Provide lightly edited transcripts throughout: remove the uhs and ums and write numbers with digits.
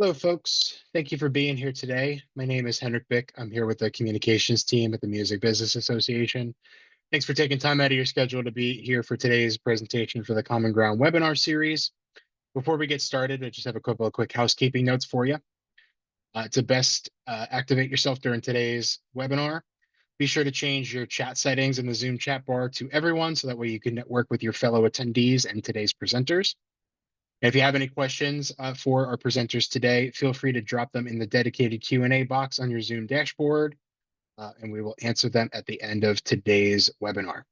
Hello, folks. Thank you for being here today. My name is Henrik Bick. I'm here with the communications team at the Music Business Association. Thanks for taking time out of your schedule to be here for today's presentation for the Common Ground webinar series. Before we get started, I just have a couple of quick housekeeping notes for you. To best activate yourself during today's webinar, be sure to change your chat settings in the Zoom chat bar to everyone so that way you can network with your fellow attendees and today's presenters. If you have any questions for our presenters today, feel free to drop them in the dedicated Q&A box on your Zoom dashboard, and we will answer them at the end of today's webinar.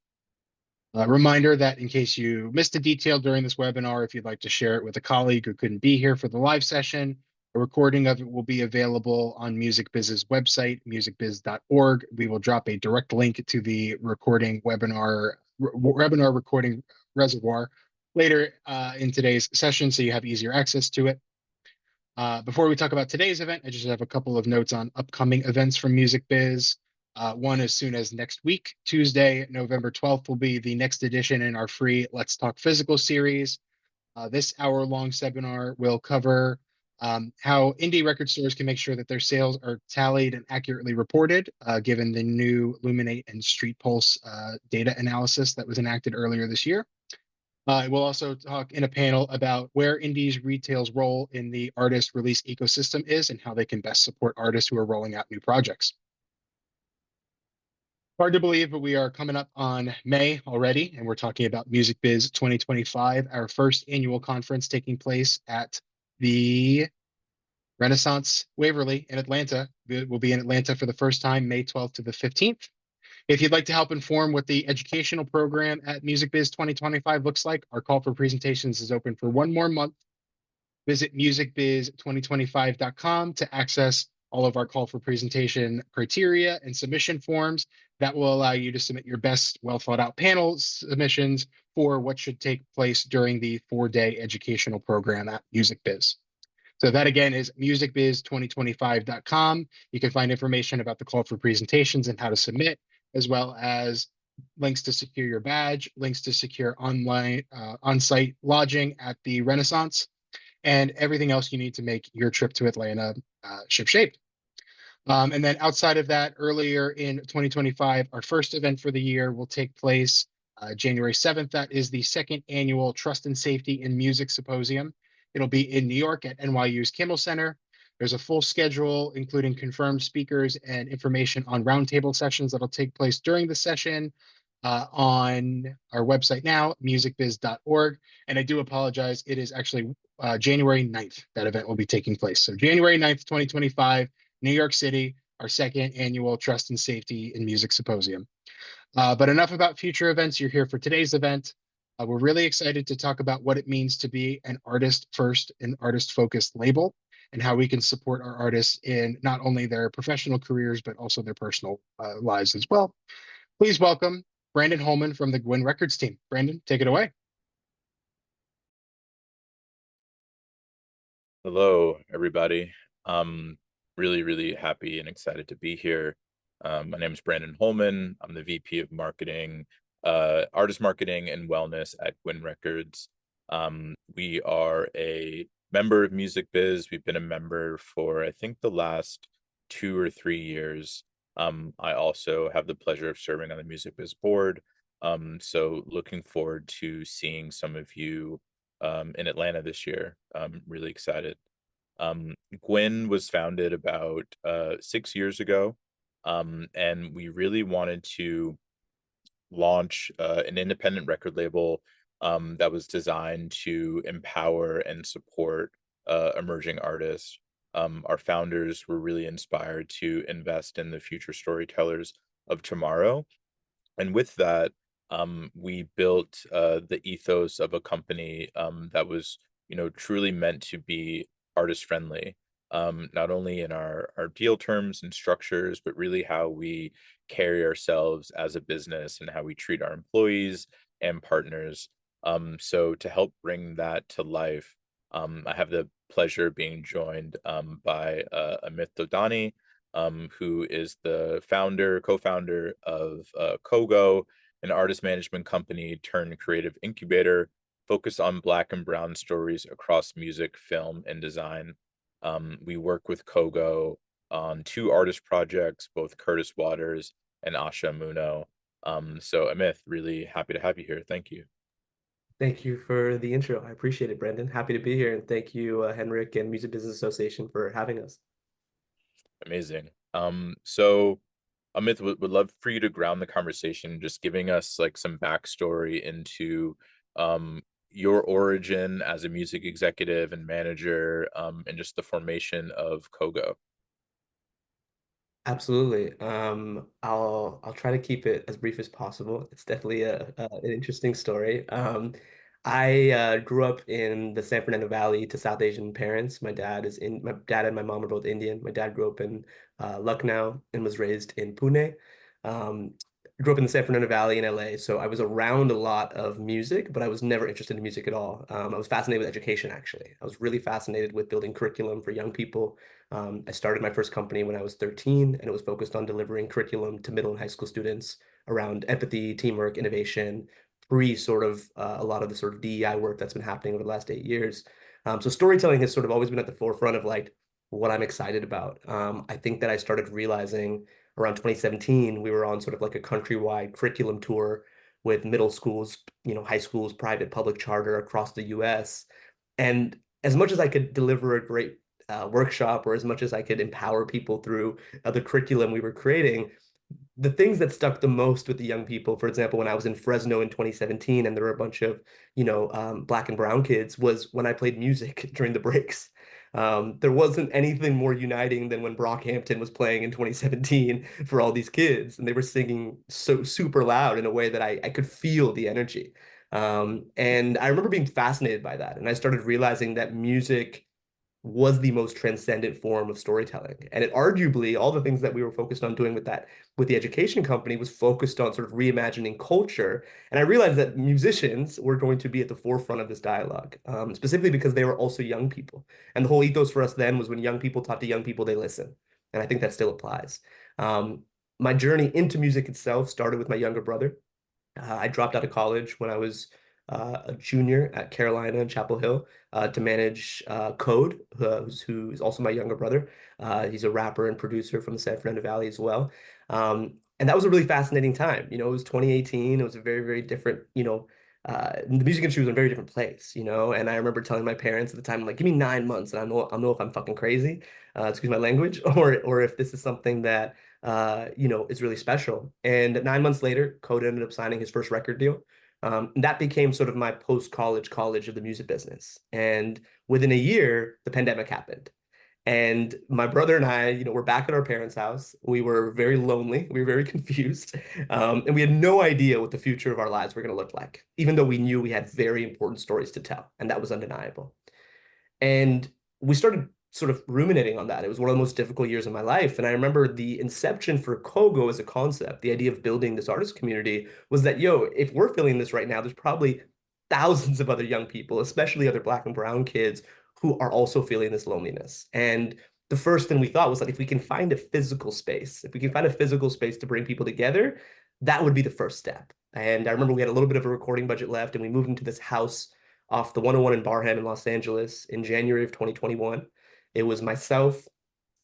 Reminder that in case you missed a detail during this webinar, if you'd like to share it with a colleague who couldn't be here for the live session, a recording of it will be available on MusicBiz's website, musicbiz.org. We will drop a direct link to the recording webinar recording reservoir later in today's session, so you have easier access to it. Before we talk about today's event, I just have a couple of notes on upcoming events from MusicBiz. One as soon as next week, Tuesday, November 12th, will be the next edition in our free Let's Talk Physical series. This hour-long seminar will cover how indie record stores can make sure that their sales are tallied and accurately reported, given the new Luminate and Street Pulse data analysis that was enacted earlier this year. We'll also talk in a panel about where indies retail's role in the artist release ecosystem is and how they can best support artists who are rolling out new projects. Hard to believe, but we are coming up on May already, and we're talking about MusicBiz 2025, our first annual conference taking place at the Renaissance Waverly in Atlanta. We'll be in Atlanta for the first time, May 12th to the 15th. If you'd like to help inform what the educational program at MusicBiz 2025 looks like, our call for presentations is open for one more month. Visit musicbiz2025.com to access all of our call for presentation criteria and submission forms that will allow you to submit your best well thought out panel submissions for what should take place during the 4-day educational program at MusicBiz. So that again is musicbiz2025.com. You can find information about the call for presentations and how to submit, as well as links to secure your badge, links to secure online on-site lodging at the Renaissance, and everything else you need to make your trip to Atlanta shipshape. And then outside of that, earlier in 2025, our first event for the year will take place January 7th. That is the second annual Trust and Safety in Music Symposium. It'll be in New York at NYU's Kimmel Center. There's a full schedule, including confirmed speakers and information on roundtable sessions that'll take place during the session on our website now, musicbiz.org. And I do apologize, it is actually January 9th that event will be taking place. So January 9th, 2025, New York City, our second annual Trust and Safety in Music Symposium. But enough about future events. You're here for today's event. We're really excited to talk about what it means to be an artist-first and artist-focused label, and how we can support our artists in not only their professional careers, but also their personal lives as well. Please welcome Brandon Holman from the Guin Records team. Brandon, take it away. Hello, everybody. Really happy and excited to be here. My name is Brandon Holman. I'm the VP of Marketing, Artist Marketing and Wellness at Guin Records. We are a member of MusicBiz. We've been a member for, I think, the last 2 or 3 years. I also have the pleasure of serving on the MusicBiz board. So looking forward to seeing some of you in Atlanta this year. I'm really excited. Gwyn was founded about 6 years ago, and we really wanted to launch an independent record label that was designed to empower and support emerging artists. Our founders were really inspired to invest in the future storytellers of tomorrow. And with that, we built the ethos of a company that was, truly meant to be artist friendly, not only in our deal terms and structures, but really how we carry ourselves as a business and how we treat our employees and partners. So to help bring that to life, I have the pleasure of being joined by Amit Dodani, who is the co-founder of KOGO, an artist management company turned creative incubator focused on Black and Brown stories across music, film, and design. We work with KOGO on two artist projects, both Curtis Waters and Asha Imuno. So Amith, really happy to have you here. Thank you. Thank you for the intro. I appreciate it, Brendan. Happy to be here. And thank you, Henrik and Music Business Association for having us. Amazing. So Amith, would love for you to ground the conversation, just giving us like some backstory into um your origin as a music executive and manager, and just the formation of KOGO. Absolutely. I'll try to keep it as brief as possible. It's definitely an interesting story. I grew up in the San Fernando Valley to South Asian parents. My dad and my mom are both Indian. My dad grew up in Lucknow and was raised in Pune. Um, Grew up in the San Fernando Valley in LA, so I was around a lot of music, but I was never interested in music at all. I was fascinated with education, actually. I was really fascinated with building curriculum for young people. I started my first company when I was 13, and it was focused on delivering curriculum to middle and high school students around empathy, teamwork, innovation, pre sort of a lot of the sort of DEI work that's been happening over the last 8 years. So storytelling has sort of always been at the forefront of like what I'm excited about. I think that I started realizing around 2017, we were on sort of like a countrywide curriculum tour with middle schools, high schools, private, public charter across the US. And as much as I could deliver a great workshop or as much as I could empower people through the curriculum we were creating, the things that stuck the most with the young people, for example, when I was in Fresno in 2017 and there were a bunch of, black and brown kids, was when I played music during the breaks. There wasn't anything more uniting than when Brockhampton was playing in 2017 for all these kids, and they were singing so super loud in a way that I could feel the energy. And I remember being fascinated by that, and I started realizing that music was the most transcendent form of storytelling. And it arguably, all the things that we were focused on doing with the education company was focused on sort of reimagining culture. And I realized that musicians were going to be at the forefront of this dialogue, specifically because they were also young people. And the whole ethos for us then was when young people talk to young people, they listen. And I think that still applies. My journey into music itself started with my younger brother. I dropped out of college when I was a junior at Carolina in Chapel Hill to manage Code, who is also my younger brother. He's a rapper and producer from the San Fernando Valley as well. And that was a really fascinating time. It was 2018. It was a very, very different, the music industry was in a very different place, and I remember telling my parents at the time, like, give me 9 months and I'll know if I'm fucking crazy, excuse my language, or if this is something that is really special. And 9 months later, Coda ended up signing his first record deal. And that became sort of my college of the music business. And within a year, the pandemic happened. And my brother and I, were back at our parents' house. We were very lonely. We were very confused. And we had no idea what the future of our lives were going to look like, even though we knew we had very important stories to tell. And that was undeniable. And we started sort of ruminating on that. It was one of the most difficult years of my life. And I remember the inception for KOGO as a concept, the idea of building this artist community was that, if we're feeling this right now, there's probably thousands of other young people, especially other Black and brown kids, who are also feeling this loneliness. And the first thing we thought was that if we can find a physical space, if we can find a physical space to bring people together, that would be the first step. And I remember we had a little bit of a recording budget left, and we moved into this house off the 101 in Barham in Los Angeles in January of 2021. It was myself,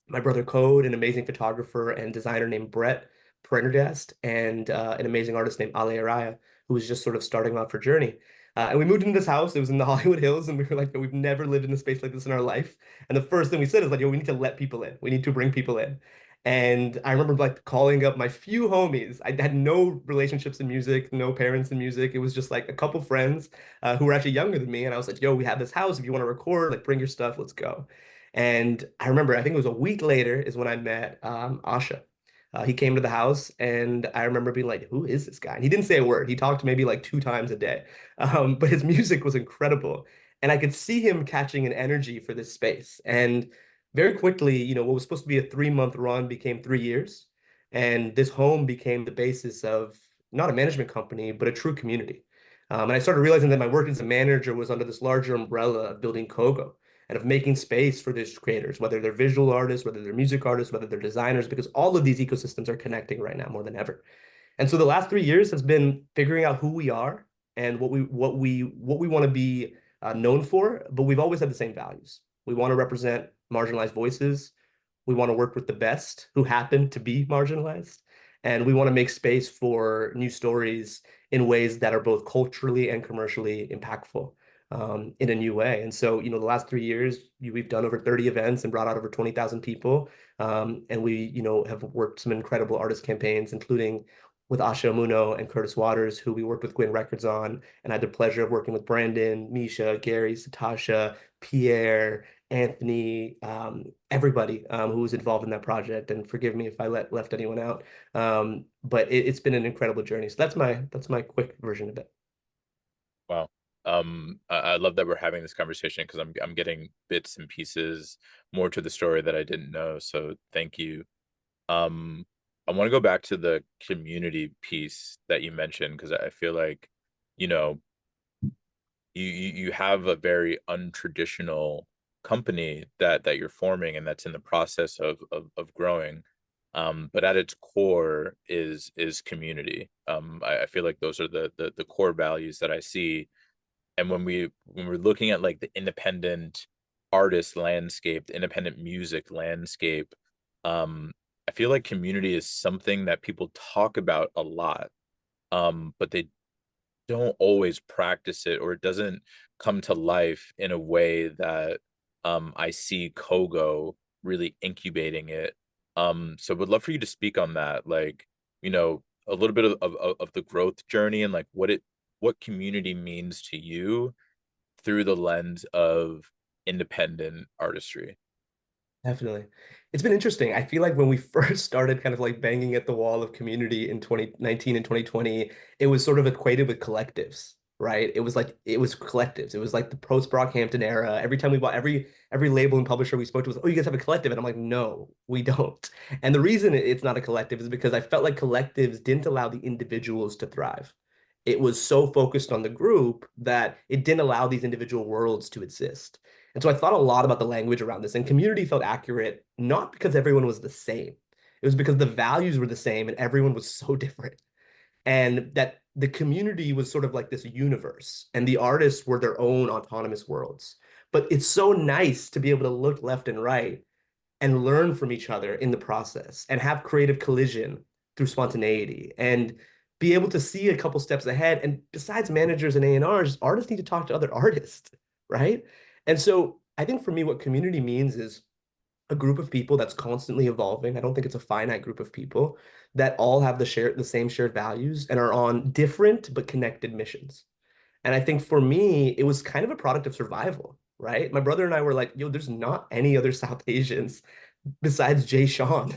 my brother Code, an amazing photographer and designer named Brett Prendergast, and an amazing artist named Ale Araya, who was just sort of starting off her journey. And we moved into this house. It was in the Hollywood Hills, and we were like, we've never lived in a space like this in our life. And the first thing we said is like, we need to let people in. We need to bring people in. And I remember like calling up my few homies. I had no relationships in music, no parents in music. It was just like a couple friends who were actually younger than me. And I was like, we have this house. If you want to record, like bring your stuff, let's go. And I remember, I think it was a week later is when I met Asha. He came to the house, and I remember being like, who is this guy? And he didn't say a word. He talked maybe like 2 times a day. But his music was incredible. And I could see him catching an energy for this space. And very quickly, what was supposed to be a 3-month run became 3 years. And this home became the basis of not a management company, but a true community. And I started realizing that my work as a manager was under this larger umbrella of building KOGO and of making space for these creators, whether they're visual artists, whether they're music artists, whether they're designers, because all of these ecosystems are connecting right now more than ever. And so the last 3 years has been figuring out who we are and what we want to be known for, but we've always had the same values. We want to represent marginalized voices. We want to work with the best who happen to be marginalized. And we want to make space for new stories in ways that are both culturally and commercially impactful in a new way. And so, the last 3 years, we've done over 30 events and brought out over 20,000 people. And we, have worked some incredible artist campaigns, including with Asha Imuno and Curtis Waters, who we worked with Guin Records on. And I had the pleasure of working with Brandon, Misha, Gary, Satasha, Pierre, Anthony, everybody who was involved in that project. And forgive me if I left anyone out. But it's been an incredible journey. So that's my quick version of it. Wow. I love that we're having this conversation because I'm getting bits and pieces more to the story that I didn't know. So thank you. I want to go back to the community piece that you mentioned because I feel like, you know, you have a very untraditional company that you're forming and that's in the process of growing. But at its core is community. I feel like those are the core values that I see. And when we're looking at like the independent artist landscape, the independent music landscape, I feel like community is something that people talk about a lot, but they don't always practice it, or it doesn't come to life in a way that I see KOGO really incubating it. So would love for you to speak on that, like, a little bit of the growth journey and like what community means to you through the lens of independent artistry. Definitely. It's been interesting. I feel like when we first started kind of like banging at the wall of community in 2019 and 2020, it was sort of equated with collectives, right? It was collectives. It was like the post Brockhampton era. Every time we bought every label and publisher we spoke to was, oh, you guys have a collective. And I'm like, no, we don't. And the reason it's not a collective is because I felt like collectives didn't allow the individuals to thrive. It was so focused on the group that it didn't allow these individual worlds to exist. And so I thought a lot about the language around this, and community felt accurate, not because everyone was the same. It was because the values were the same and everyone was so different. And that the community was sort of like this universe, and the artists were their own autonomous worlds. But it's so nice to be able to look left and right and learn from each other in the process and have creative collision through spontaneity and be able to see a couple steps ahead. And besides managers and A&Rs, artists need to talk to other artists, right? And so I think for me, what community means is a group of people that's constantly evolving. I don't think it's a finite group of people that all have the same shared values and are on different but connected missions. And I think for me, it was kind of a product of survival, right? My brother and I were like, yo, there's not any other South Asians besides Jay Sean.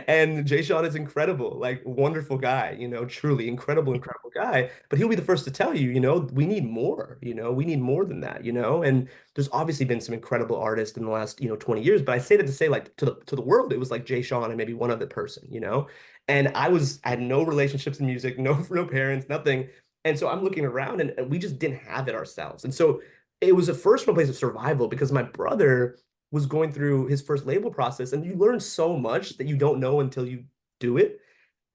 And Jay Sean is incredible, like wonderful guy, truly incredible, incredible guy. But he'll be the first to tell you, we need more, we need more than that, And there's obviously been some incredible artists in the last, 20 years. But I say that to say, like, to the world, it was like Jay Sean and maybe one other person. And I had no relationships in music, no parents, nothing. And so I'm looking around and we just didn't have it ourselves. And so it was a first from a place of survival because my brother was going through his first label process, and you learn so much that you don't know until you do it,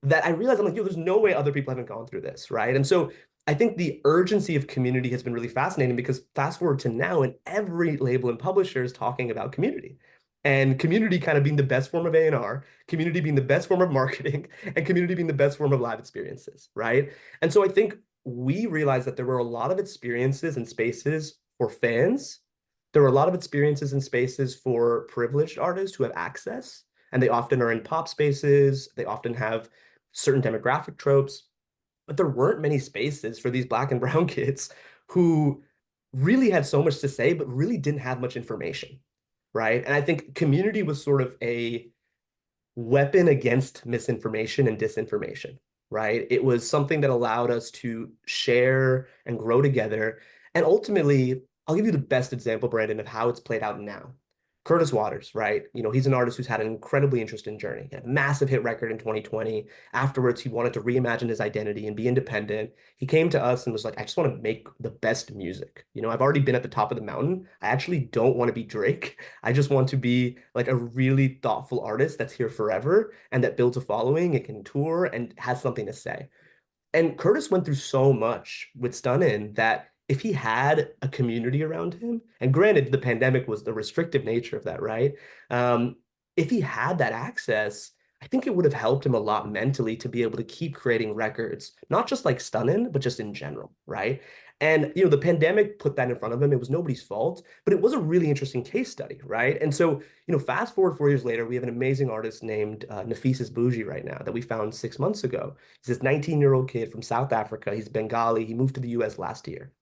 that I realized I'm like, yo, there's no way other people haven't gone through this, right? And so I think the urgency of community has been really fascinating because fast forward to now, and every label and publisher is talking about community. And community kind of being the best form of A&R, community being the best form of marketing, and community being the best form of live experiences, right? And so I think we realized that there were a lot of experiences and spaces for fans. There were a lot of experiences and spaces for privileged artists who have access, and they often are in pop spaces. They often have certain demographic tropes, but there weren't many spaces for these Black and brown kids who really had so much to say, but really didn't have much information, right? And I think community was sort of a weapon against misinformation and disinformation, right? It was something that allowed us to share and grow together. And ultimately, I'll give you the best example, Brandon, of how it's played out now. Curtis Waters, right? He's an artist who's had an incredibly interesting journey. He had a massive hit record in 2020. Afterwards, he wanted to reimagine his identity and be independent. He came to us and was like, I just want to make the best music. I've already been at the top of the mountain. I actually don't want to be Drake. I just want to be like a really thoughtful artist that's here forever and that builds a following and can tour and has something to say. And Curtis went through so much with Stunnin' that if he had a community around him, and granted, the pandemic was the restrictive nature of that, right? Um, if he had that access, I think it would have helped him a lot mentally to be able to keep creating records, not just like Stunnin', but just in general, right? And the pandemic put that in front of him. It was nobody's fault, but it was a really interesting case study, right? And so, fast forward 4 years later, we have an amazing artist named Nafis Bougie right now that we found 6 months ago. He's this 19-year-old kid from South Africa. He's Bengali. He moved to the US last year.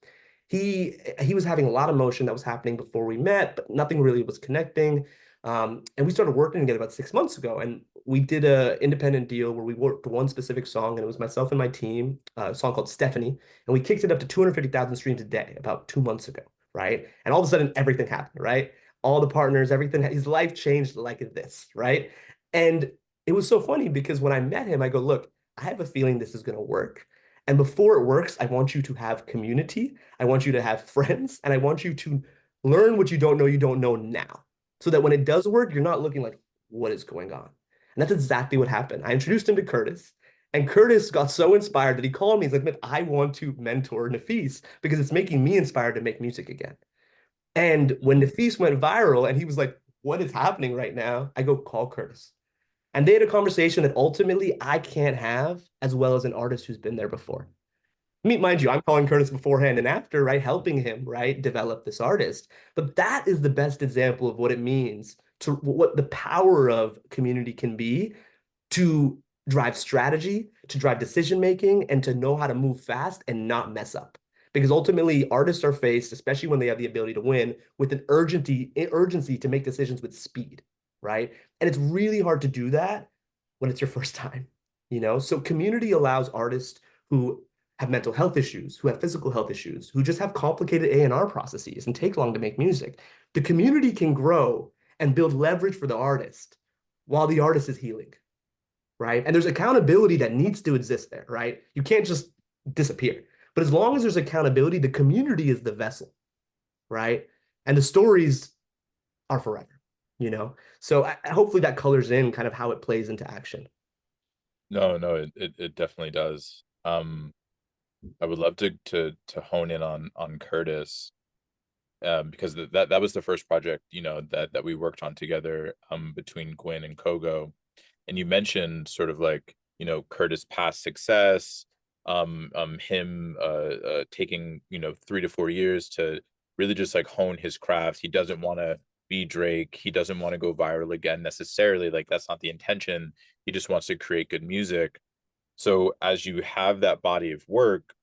He was having a lot of motion that was happening before we met, but nothing really was connecting. And we started working together about 6 months ago, and we did a independent deal where we worked one specific song, and it was myself and my team, a song called Stephanie, and we kicked it up to 250,000 streams a day about 2 months ago, right? And all of a sudden, everything happened, right? All the partners, everything, his life changed like this, right? And it was so funny because when I met him, I go, look, I have a feeling this is going to work. And before it works, I want you to have community. I want you to have friends, and I want you to learn what you don't know now. So that when it does work, you're not looking like, what is going on? And that's exactly what happened. I introduced him to Curtis, and Curtis got so inspired that he called me. He's like, man, I want to mentor Nafis because it's making me inspired to make music again. And when Nafis went viral and he was like, what is happening right now? I go, call Curtis. And they had a conversation that ultimately I can't have as well as an artist who's been there before. Mind you, I'm calling Curtis beforehand and after, right? Helping him, right? Develop this artist. But that is the best example of what it means to what the power of community can be to drive strategy, to drive decision making, and to know how to move fast and not mess up. Because ultimately, artists are faced, especially when they have the ability to win, with an urgency to make decisions with speed, right? And it's really hard to do that when it's your first time, So community allows artists who have mental health issues, who have physical health issues, who just have complicated A&R processes and take long to make music. The community can grow and build leverage for the artist while the artist is healing, right? And there's accountability that needs to exist there, right? You can't just disappear. But as long as there's accountability, the community is the vessel, right? And the stories are forever. So hopefully that colors in kind of how it plays into action. No, it definitely does. I would love to hone in on Curtis, because that was the first project, that we worked on together, between Guin and KOGO. And you mentioned sort of like, Curtis' past success, him taking, 3 to 4 years to really just like hone his craft. He doesn't want to be Drake. He doesn't want to go viral again necessarily. Like that's not the intention. He just wants to create good music. So as you have that body of work,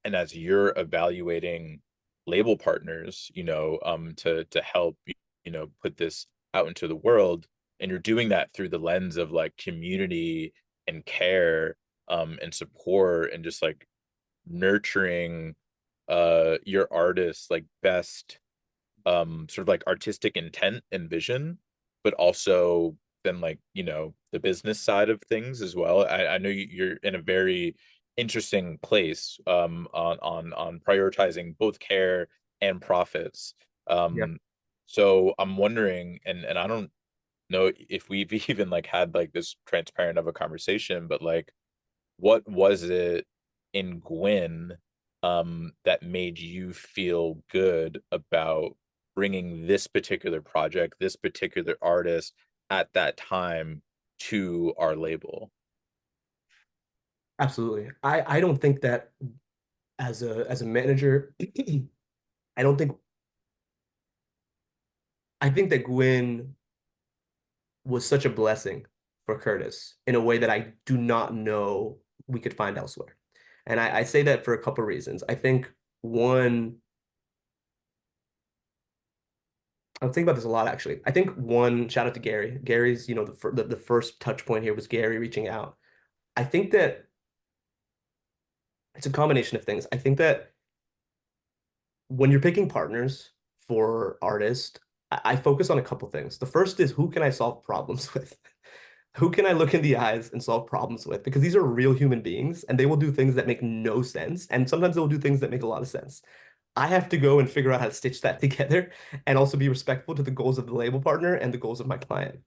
and as you're evaluating label partners, to help, put this out into the world, and you're doing that through the lens of like community and care, and support, and just like nurturing your artist's like best, sort of like artistic intent and vision, but also then like, the business side of things as well. I know you're in a very interesting place, on prioritizing both care and profits. Yeah, So I'm wondering, and I don't know if we've even like had like this transparent of a conversation, but like what was it in Gwyn, that made you feel good about bringing this particular project, this particular artist at that time to our label? absolutely. I don't think that as a manager, I don't think I think that Gwyn was such a blessing for Curtis in a way that I do not know we could find elsewhere. And I say that for a couple of reasons. I think one, I'm thinking about this a lot actually. I think one, shout out to Gary. Gary's, the first touch point here was Gary reaching out. I think that it's a combination of things. I think that when you're picking partners for artists, I focus on a couple things. The first is who can I solve problems with? Who can I look in the eyes and solve problems with? Because these are real human beings and they will do things that make no sense. And sometimes they will do things that make a lot of sense. I have to go and figure out how to stitch that together and also be respectful to the goals of the label partner and the goals of my client.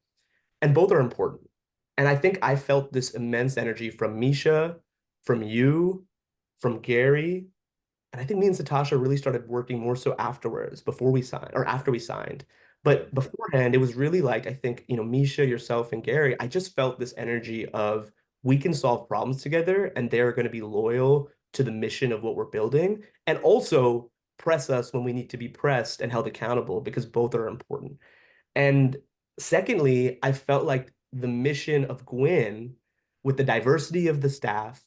And both are important. And I think I felt this immense energy from Misha, from you, from Gary, And I think me and Satasha really started working more so afterwards, before we signed or after we signed. But beforehand, it was really like, I think, Misha, yourself, and Gary, I just felt this energy of we can solve problems together and they're going to be loyal to the mission of what we're building and also press us when we need to be pressed and held accountable because both are important. And secondly, I felt like the mission of Guin, with the diversity of the staff,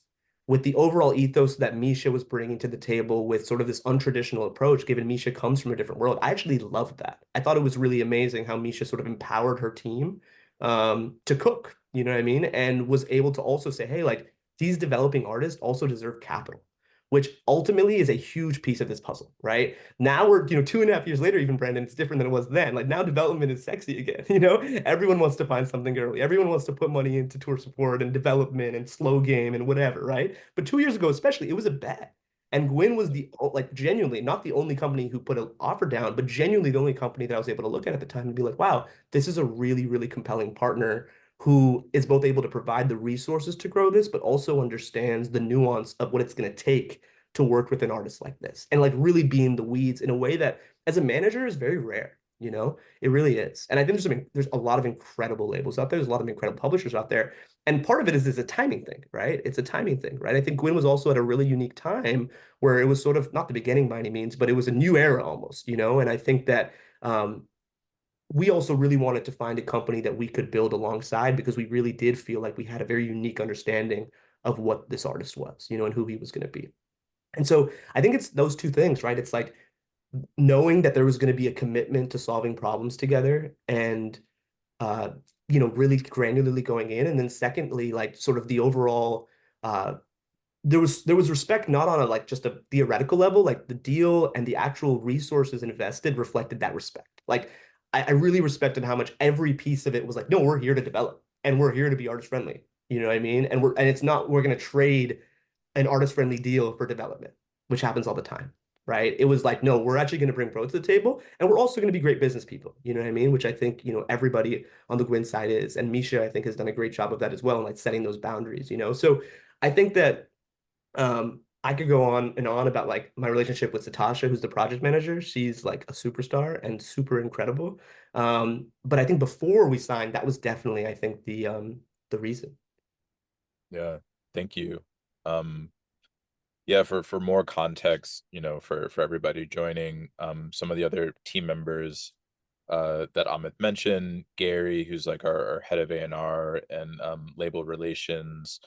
with the overall ethos that Misha was bringing to the table, with sort of this untraditional approach, given Misha comes from a different world, I actually loved that. I thought it was really amazing how Misha sort of empowered her team to cook, you know what I mean? And was able to also say, hey, like these developing artists also deserve capital, which ultimately is a huge piece of this puzzle, right? Now we're, 2.5 years later, even Brandon, it's different than it was then. Like now development is sexy again, Everyone wants to find something early. Everyone wants to put money into tour support and development and slow game and whatever, right? But 2 years ago, especially, it was a bet. And Gwyn was like genuinely not the only company who put an offer down, but genuinely the only company that I was able to look at the time and be like, wow, this is a really, really compelling partner who is both able to provide the resources to grow this, but also understands the nuance of what it's going to take to work with an artist like this and like really be in the weeds in a way that as a manager is very rare. It really is. And I think there's a lot of incredible labels out there. There's a lot of incredible publishers out there. And part of it is a timing thing, right? It's a timing thing, right? I think Gwyn was also at a really unique time where it was sort of not the beginning by any means, but it was a new era almost, And I think that we also really wanted to find a company that we could build alongside because we really did feel like we had a very unique understanding of what this artist was, and who he was going to be. And so I think it's those two things, right? It's like knowing that there was going to be a commitment to solving problems together and uh, really granularly going in. And then secondly, like sort of the overall there was respect not on a like just a theoretical level, like the deal and the actual resources invested reflected that respect. Like I really respected how much every piece of it was like, no, we're here to develop and we're here to be artist friendly. You know what I mean? And it's not we're gonna trade an artist friendly deal for development, which happens all the time. Right. It was like, no, we're actually going to bring growth to the table and we're also going to be great business people. You know what I mean? Which I think, everybody on the Gwyn side is. And Misha, I think, has done a great job of that as well, and like setting those boundaries. So I think that I could go on and on about like my relationship with Satasha, who's the project manager. She's like a superstar and super incredible. But I think before we signed, that was definitely, I think, the reason. Yeah, thank you. Um, yeah, for more context, for everybody joining, some of the other team members that Amit mentioned, Gary, who's like our head of A&R and label relations,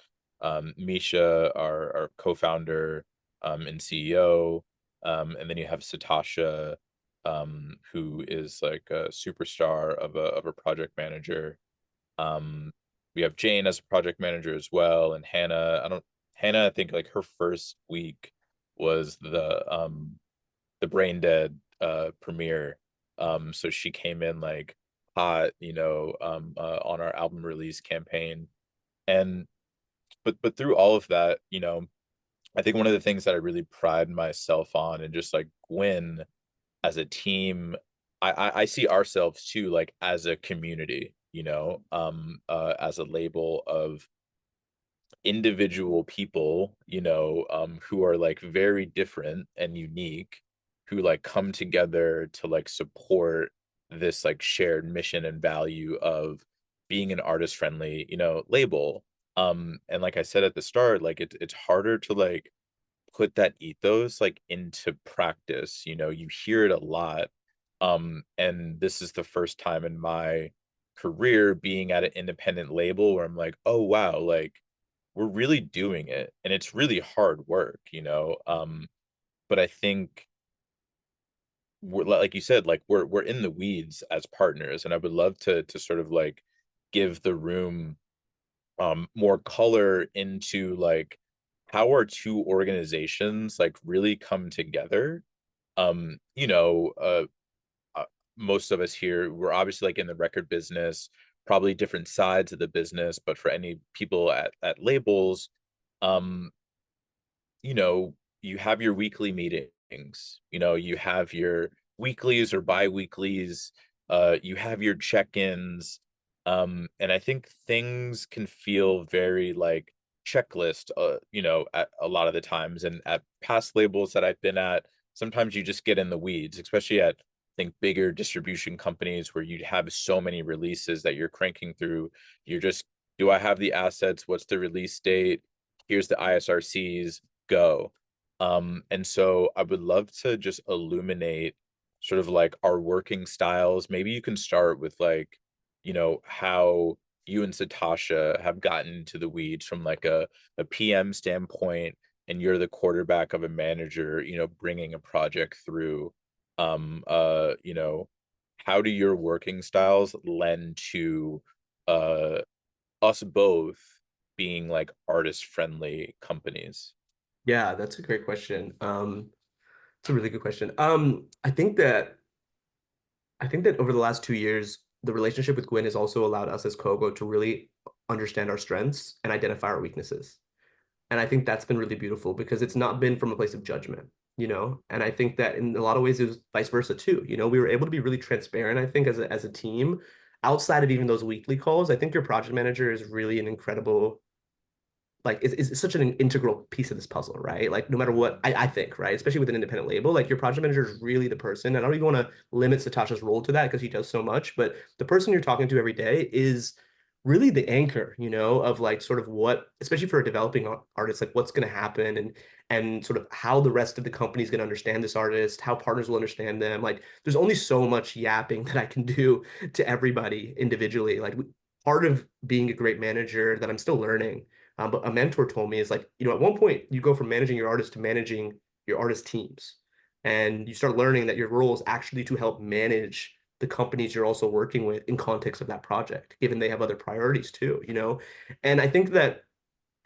Misha, our co-founder and CEO, and then you have Satasha, who is like a superstar of a project manager. Um, we have Jane as a project manager as well, and Hannah, I think like her first week was the Brain Dead premiere. So she came in like hot, on our album release campaign. And but through all of that, I think one of the things that I really pride myself on and just like Gwen as a team, I see ourselves too, like as a community, as a label of individual people, who are like very different and unique, who like come together to like support this like shared mission and value of being an artist friendly, label. And like I said at the start, like it's harder to like put that ethos like into practice. You hear it a lot. And this is the first time in my career being at an independent label where I'm like, oh wow, like we're really doing it and it's really hard work. But I think like you said, like we're in the weeds as partners, and I would love to sort of like give the room more color into like how our two organizations like really come together. um you know uh, uh Most of us here, we're obviously like in the record business, probably different sides of the business, but for any people at labels, um you have your weekly meetings, you have your weeklies or bi-weeklies, you have your check-ins, and I think things can feel very like checklist, you know, at a lot of the times. And at past labels that I've been at, sometimes you just get in the weeds, especially at, I think, bigger distribution companies where you'd have so many releases that you're cranking through. You're just, do I have the assets? What's the release date? Here's the ISRCs, go. And so I would love to just illuminate sort of like our working styles. Maybe you can start with like, you know, how you and Satasha have gotten into the weeds from like a PM standpoint, and you're the quarterback of a manager, you know, bringing a project through. You know, how do your working styles lend to uh us both being like artist friendly companies? Yeah, that's a great question. It's a really good question. I think that over the last 2 years, the relationship with Guin has also allowed us as KOGO to really understand our strengths and identify our weaknesses. And I think that's been really beautiful because it's not been from a place of judgment, you know? And I think that in a lot of ways it was vice versa too. You know, we were able to be really transparent, I think, as a team, outside of even those weekly calls. I think your project manager is really an incredible, like it's such an integral piece of this puzzle, right? Like no matter what, I think, right? Especially with an independent label, like your project manager is really the person. I don't even want to limit Satasha's role to that because he does so much, but the person you're talking to every day is really the anchor, you know, of like sort of what, especially for a developing artist, like what's going to happen and sort of how the rest of the company is going to understand this artist, how partners will understand them. Like there's only so much yapping that I can do to everybody individually. Like part of being a great manager that I'm still learning, but a mentor told me is like, you know, at one point you go from managing your artist to managing your artist teams. And you start learning that your role is actually to help manage the companies you're also working with in context of that project, given they have other priorities too, you know? And I think that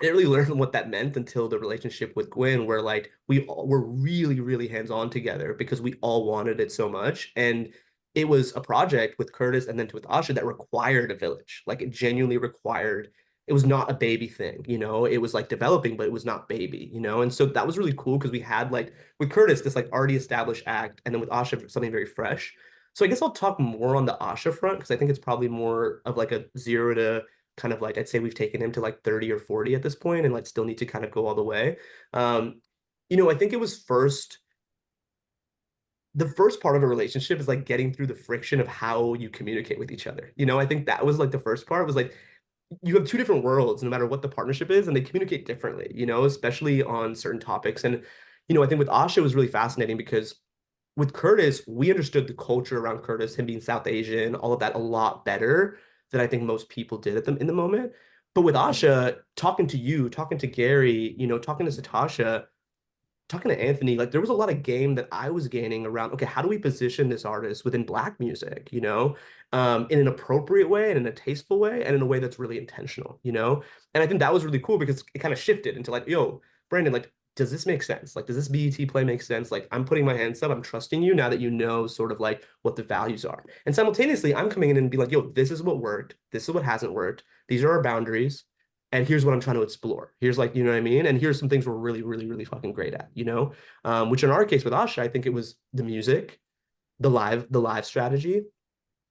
I didn't really learn what that meant until the relationship with Gwen, where like we all were really, really hands-on together because we all wanted it so much. And it was a project with Curtis and then with Asha that required a village. Like it genuinely required, it was not a baby thing, you know, it was like developing, but it was not baby, you know. And so that was really cool because we had like with Curtis, this like already established act, and then with Asha, something very fresh. So I guess I'll talk more on the Asha front because I think it's probably more of like a 0 to kind of like I'd say we've taken him to like 30 or 40 at this point and like still need to kind of go all the way. Um, you know, I think it was first the first part of a relationship is like getting through the friction of how you communicate with each other. You know, I think that was like the first part was like you have two different worlds no matter what the partnership is and they communicate differently, you know, especially on certain topics. And you know, I think with Asha it was really fascinating because with Curtis, we understood the culture around Curtis, him being South Asian, all of that a lot better than I think most people did at them in the moment. But with Asha, talking to you, talking to Gary, you know, talking to Satasha, talking to Anthony, like there was a lot of game that I was gaining around, okay, how do we position this artist within Black music, you know, in an appropriate way and in a tasteful way and in a way that's really intentional, you know? And I think that was really cool because it kind of shifted into like, yo, Brandon, like, does this make sense? Like, does this BET play make sense? Like, I'm putting my hands up, I'm trusting you now that you know sort of like what the values are. And simultaneously, I'm coming in and be like, yo, this is what worked, this is what hasn't worked, these are our boundaries and here's what I'm trying to explore. Here's like, you know what I mean? And here's some things we're really, really, really fucking great at, you know? Which in our case with Asha, I think it was the music, the live strategy,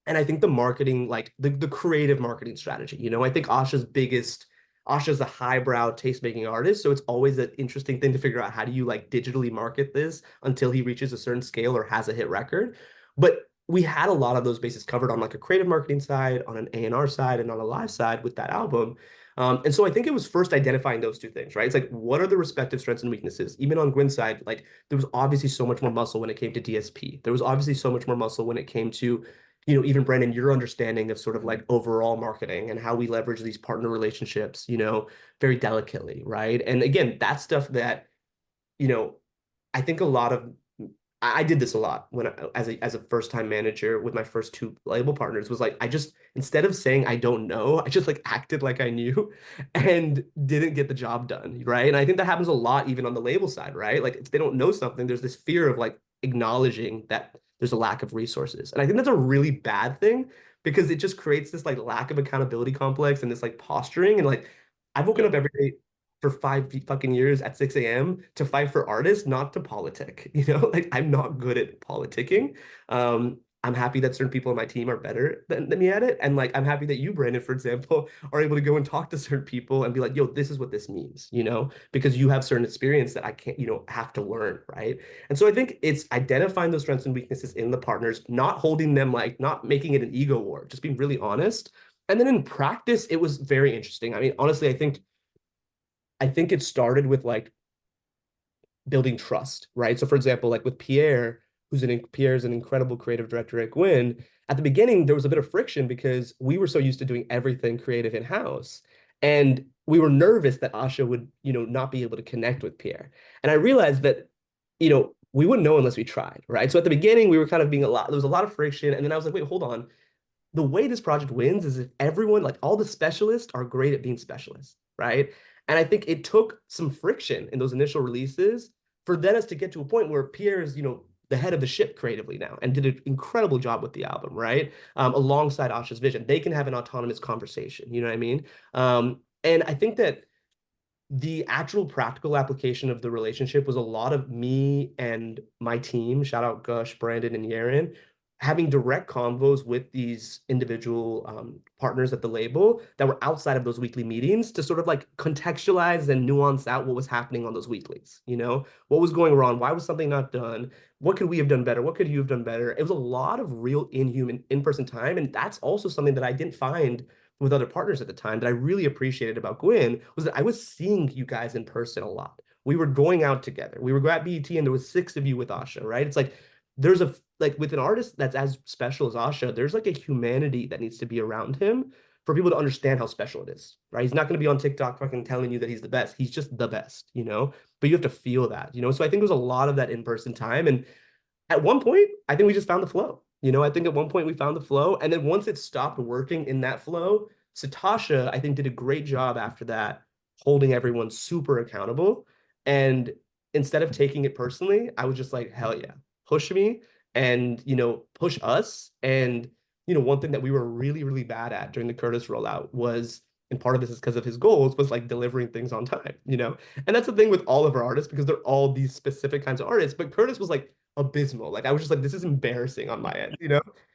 and I think the marketing, like the creative marketing strategy. You know, I think Asha's a highbrow taste-making artist, so it's always an interesting thing to figure out how do you like digitally market this until he reaches a certain scale or has a hit record. But we had a lot of those bases covered on like a creative marketing side, on an A&R side, and on a live side with that album. And so I think it was first identifying those two things, right? It's like, what are the respective strengths and weaknesses? Even on Gwyn's side, like there was obviously so much more muscle when it came to DSP. There was obviously so much more muscle when it came to, you know, even Brandon, your understanding of sort of like overall marketing and how we leverage these partner relationships, you know, very delicately, right? And again, that's stuff that, you know, I think a lot of I did this a lot when as a first time manager with my first two label partners was like I just instead of saying I don't know, I just like acted like I knew and didn't get the job done, right? And I think that happens a lot even on the label side, right? Like if they don't know something, there's this fear of like acknowledging that there's a lack of resources. And I think that's a really bad thing because it just creates this like lack of accountability complex and this like posturing and like I've woken Yeah. up every day for 5 fucking years at 6 a.m. to fight for artists, not to politic. You know, like I'm not good at politicking. I'm happy that certain people on my team are better than me at it. And like, I'm happy that you, Brandon, for example, are able to go and talk to certain people and be like, yo, this is what this means, because you have certain experience that I can't, have to learn, right? And so I think it's identifying those strengths and weaknesses in the partners, not holding them like, not making it an ego war, just being really honest. And then in practice, it was very interesting. I mean, honestly, I think it started with like building trust, right? So for example, like with Pierre, Pierre's an incredible creative director at Guin. At the beginning, there was a bit of friction because we were so used to doing everything creative in-house. And we were nervous that Asha would, not be able to connect with Pierre. And I realized that, we wouldn't know unless we tried, right? So at the beginning, we were kind of being there was a lot of friction. And then I was like, wait, hold on. The way this project wins is if everyone, like all the specialists, are great at being specialists, right? And I think it took some friction in those initial releases for then us to get to a point where Pierre is, the head of the ship creatively now and did an incredible job with the album, right? Alongside Asha's vision. They can have an autonomous conversation, you know what I mean? And I think that the actual practical application of the relationship was a lot of me and my team, shout out Gush, Brandon, and Yaren, having direct convos with these individual partners at the label that were outside of those weekly meetings to sort of like contextualize and nuance out what was happening on those weeklies. What was going wrong? Why was something not done? What could we have done better? What could you have done better? It was a lot of real inhuman in-person time. And that's also something that I didn't find with other partners at the time that I really appreciated about Guin was that I was seeing you guys in person a lot. We were going out together. We were at BET and there was 6 of you with Asha, right? It's like there's like with an artist that's as special as Asha, there's like a humanity that needs to be around him for people to understand how special it is, right? He's not going to be on TikTok fucking telling you that he's the best. He's just the best. But you have to feel that. So I think there's a lot of that in-person time. And at one point, I think we just found the flow. I think at one point we found the flow. And then once it stopped working in that flow, Satasha, I think, did a great job after that, holding everyone super accountable. And instead of taking it personally, I was just like, hell yeah, push me and, push us. And, one thing that we were really, really bad at during the Curtis rollout was, and part of this is because of his goals, was like delivering things on time. And that's the thing with all of our artists because they're all these specific kinds of artists. But Curtis was like, abysmal. Like I was just like, this is embarrassing on my end.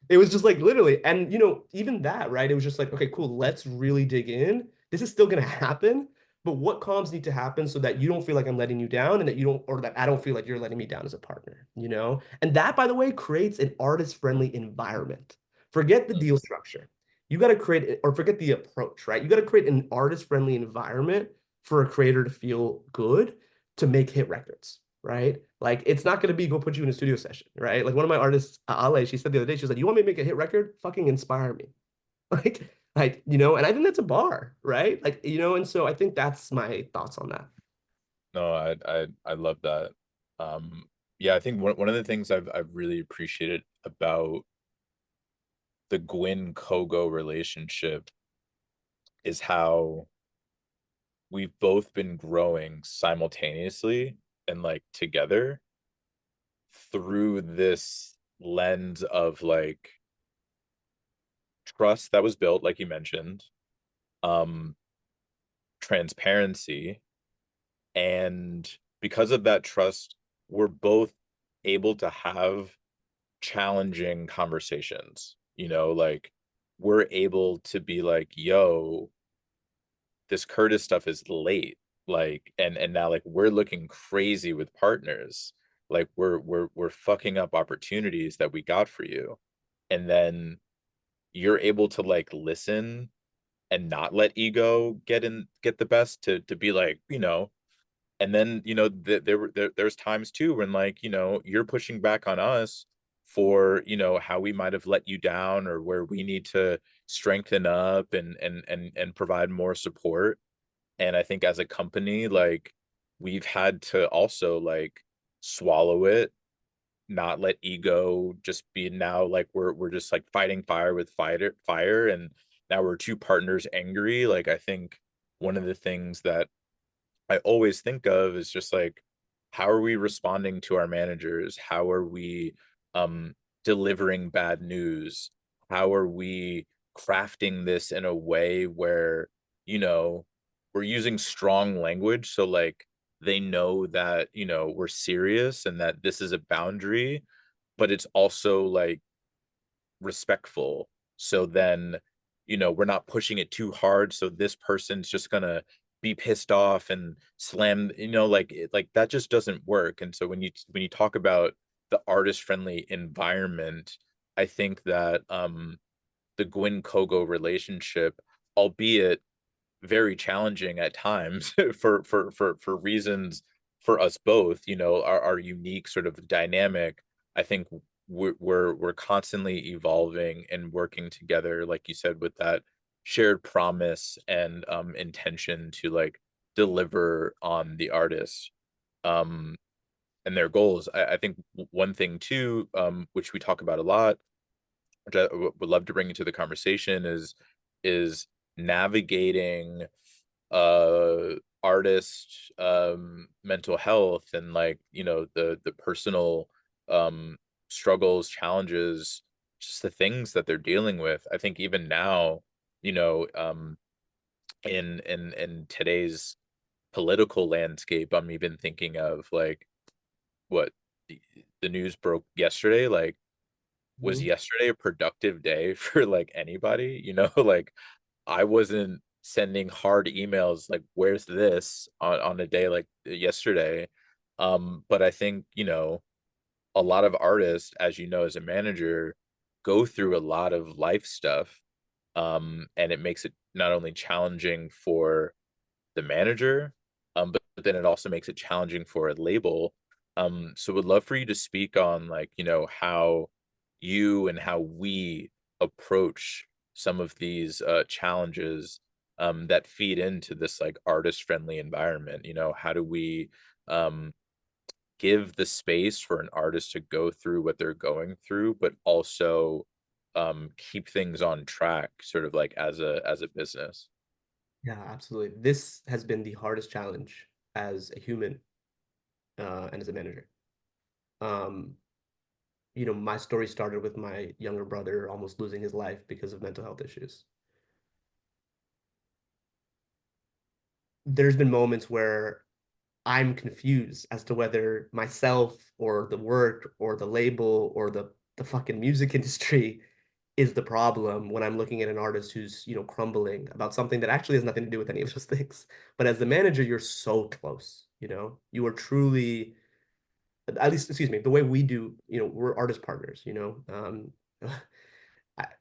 It was just like literally, and even that, right? It was just like, okay, cool, let's really dig in. This is still gonna happen, but what comms need to happen so that you don't feel like I'm letting you down and that you don't, or that I don't feel like you're letting me down as a partner. And that, by the way, creates an artist-friendly environment. Forget the deal structure. You got to create, or forget the approach, right? You got to create an artist-friendly environment for a creator to feel good to make hit records, right? Like it's not going to be go put you in a studio session, right? Like one of my artists, Ale, she said the other day, she was like, "You want me to make a hit record? Fucking inspire me." And I think that's a bar, right? And so I think that's my thoughts on that. No, I love that. Yeah, I think one of the things I've really appreciated about the Guin KOGO relationship is how we've both been growing simultaneously and like together through this lens of like trust that was built, like you mentioned, um, transparency, and because of that trust, we're both able to have challenging conversations. Like we're able to be like, yo, this Curtis stuff is late. Like, and now like we're looking crazy with partners. Like we're fucking up opportunities that we got for you. And then you're able to like listen and not let ego get the best to be like, and then there's times too when like you're pushing back on us for how we might have let you down or where we need to strengthen up and provide more support. And I think as a company, like we've had to also like swallow it, not let ego just be now like we're just like fighting fire with fire, and now we're two partners angry. Like I think one of the things that I always think of is just like, how are we responding to our managers? How are we delivering bad news? How are we crafting this in a way where, we're using strong language so like they know that, we're serious and that this is a boundary, but it's also like respectful. So then, we're not pushing it too hard. So this person's just gonna be pissed off and slam, like that just doesn't work. And so when you talk about the artist friendly environment, I think that the Guin KOGO relationship, albeit very challenging at times for reasons for us both, our unique sort of dynamic. I think we're constantly evolving and working together, like you said, with that shared promise and intention to like deliver on the artist um and their goals. I think one thing too, which we talk about a lot, which I would love to bring into the conversation, is navigating uh artist mental health and like the personal um struggles, challenges, just the things that they're dealing with. I think even now, you know um in today's political landscape, I'm even thinking of like what the, the news broke yesterday. Like, was Mhm. yesterday a productive day for like anybody? Like, I wasn't sending hard emails like, "Where's this?" on a day like yesterday. But I think, a lot of artists, as as a manager, go through a lot of life stuff. And it makes it not only challenging for the manager, but then it also makes it challenging for a label. So would love for you to speak on like, how you and how we approach some of these challenges that feed into this like artist friendly environment. How do we um give the space for an artist to go through what they're going through, but also keep things on track, sort of like as a business. Yeah, absolutely. This has been the hardest challenge as a human and as a manager. Um, my story started with my younger brother almost losing his life because of mental health issues. There's been moments where I'm confused as to whether myself or the work or the label or the fucking music industry is the problem when I'm looking at an artist who's, crumbling about something that actually has nothing to do with any of those things. But as the manager, you're so close, You are truly, at least, excuse me, the way we do, we're artist partners.